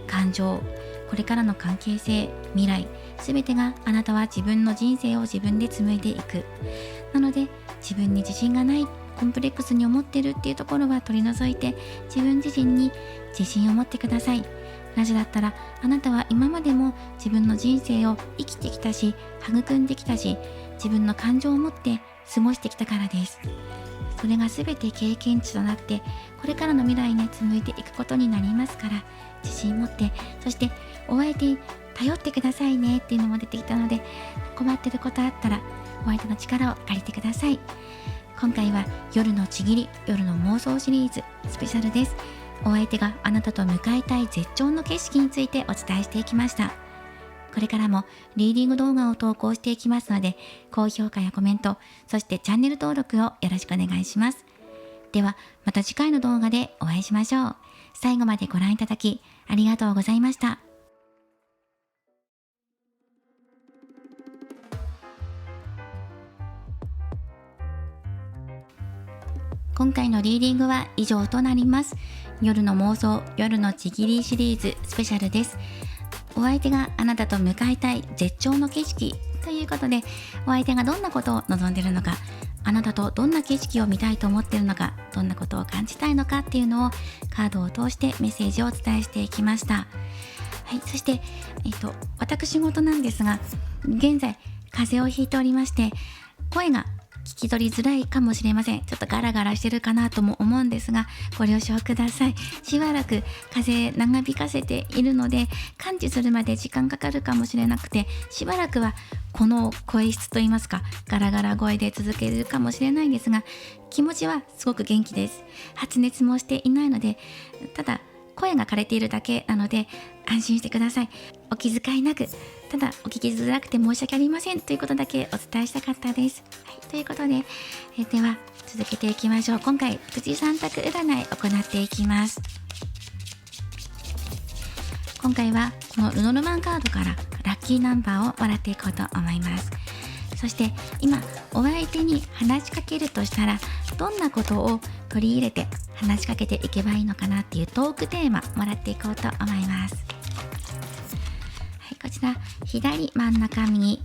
感情、これからの関係性、未来、全てがあなたは自分の人生を自分で紡いでいく。なので自分に自信がない、コンプレックスに思ってるっていうところは取り除いて、自分自身に自信を持ってください。なぜだったらあなたは今までも自分の人生を生きてきたし、育んできたし、自分の感情を持って過ごしてきたからです。それが全て経験値となってこれからの未来に紡いでいくことになりますから、自信を持って、そしてお相手に頼ってくださいねっていうのも出てきたので、困ってることあったらお相手の力を借りてください。今回は夜のちぎり、夜の妄想シリーズスペシャルです。お相手があなたと向かいたい絶頂の景色についてお伝えしていきました。これからもリーディング動画を投稿していきますので、高評価やコメント、そしてチャンネル登録をよろしくお願いします。ではまた次回の動画でお会いしましょう。最後までご覧いただきありがとうございました。今回のリーディングは以上となります。夜の妄想、夜のちぎりシリーズスペシャルです。お相手があなたと向かいたい絶頂の景色ということで、お相手がどんなことを望んでいるのか、あなたとどんな景色を見たいと思っているのか、どんなことを感じたいのかっていうのをカードを通してメッセージをお伝えしていきました。はい、そして、私事なんですが、現在風邪をひいておりまして、声が聞き取りづらいかもしれません。ちょっとガラガラしてるかなとも思うんですが、ご了承ください。しばらく風邪長引かせているので、完治するまで時間かかるかもしれなくて、しばらくはこの声質といいますか、ガラガラ声で続けるかもしれないんですが、気持ちはすごく元気です。発熱もしていないので、ただ声が枯れているだけなので安心してください。お気遣いなく、ただお聞きづらくて申し訳ありませんということだけお伝えしたかったです。はい、ということで、では続けていきましょう。今回プチ3択占いを行っていきます。今回はこのルノルマンカードからラッキーナンバーをもらっていこうと思います。そして今お相手に話しかけるとしたら、どんなことを取り入れて話しかけていけばいいのかなっていうトークテーマもらっていこうと思います。はい、こちら左真ん中右、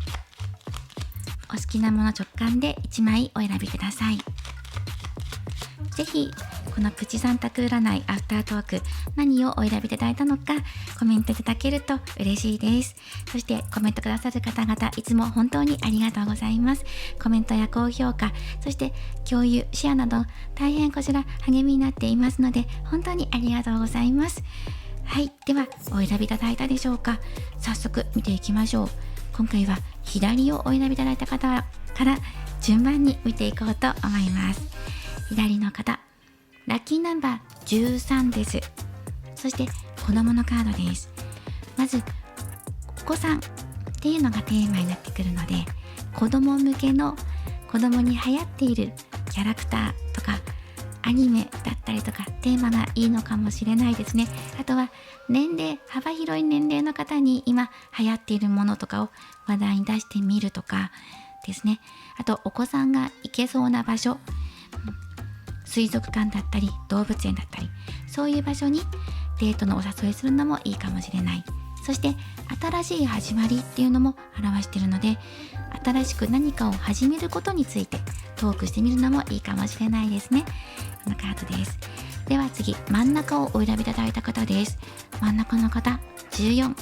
お好きなもの直感で1枚お選びください。ぜひこのプチ3択占いアフタートーク、何をお選びいただいたのかコメントいただけると嬉しいです。そしてコメントくださる方々、いつも本当にありがとうございます。コメントや高評価、そして共有シェアなど大変こちら励みになっていますので、本当にありがとうございます。はい、ではお選びいただいたでしょうか。早速見ていきましょう。今回は左をお選びいただいた方から順番に見ていこうと思います。左の方、ラッキーナンバー13です。そして子供のカードです。まずお子さんっていうのがテーマになってくるので、子供向けの子供に流行っているキャラクターとかアニメだったりとかテーマがいいのかもしれないですね。あとは幅広い年齢の方に今流行っているものとかを話題に出してみるとかですね。あとお子さんが行けそうな場所、水族館だったり動物園だったり、そういう場所にデートのお誘いするのもいいかもしれない。そして新しい始まりっていうのも表しているので、新しく何かを始めることについてトークしてみるのもいいかもしれないですね。このカードです。では次、真ん中をお選びいただいた方です。真ん中の方、14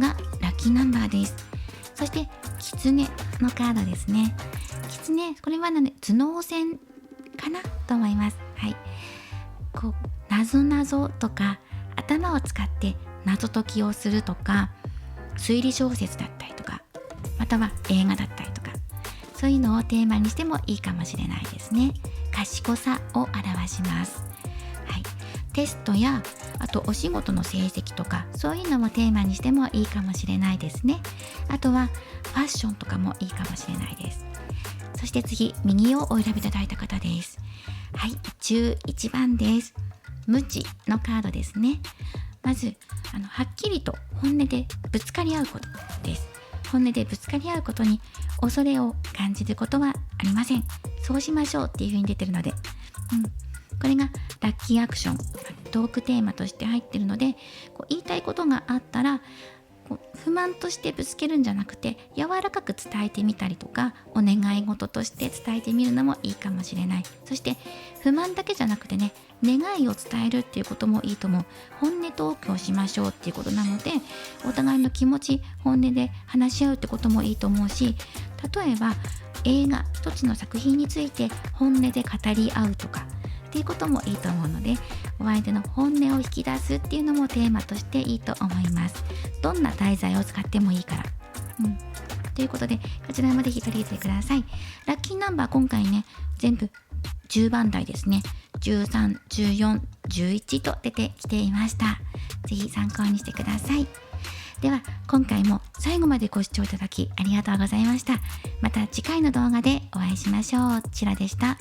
がラッキーナンバーです。そして狐のカードですね。狐、これは頭脳戦かなと思います。はい。こう謎々とか頭を使って謎解きをするとか、推理小説だったりとか、または映画だったりとか、そういうのをテーマにしてもいいかもしれないですね。賢さを表します。はい。テストやあとお仕事の成績とか、そういうのもテーマにしてもいいかもしれないですね。あとはファッションとかもいいかもしれないです。そして次、右をお選びいただいた方です。はい、11番です。無知のカードですね。まずはっきりと本音でぶつかり合うことです。本音でぶつかり合うことに恐れを感じることはありません。そうしましょうっていう風に出てるので、これがラッキーアクション、トークテーマとして入ってるので、言いたいことがあったら不満としてぶつけるんじゃなくて、柔らかく伝えてみたりとか、お願い事として伝えてみるのもいいかもしれない。そして不満だけじゃなくてね、願いを伝えるっていうこともいいと思う。本音トークをしましょうっていうことなので、お互いの気持ち、本音で話し合うってこともいいと思うし、例えば映画一つの作品について本音で語り合うとかっていうこともいいと思うので、お相手の本音を引き出すっていうのもテーマとしていいと思います。どんな題材を使ってもいいから。ということで、こちらまで引き取り入れてください。ラッキーナンバー今回ね、全部10番台ですね。13、14、11と出てきていました。ぜひ参考にしてください。では今回も最後までご視聴いただきありがとうございました。また次回の動画でお会いしましょう。ちらでした。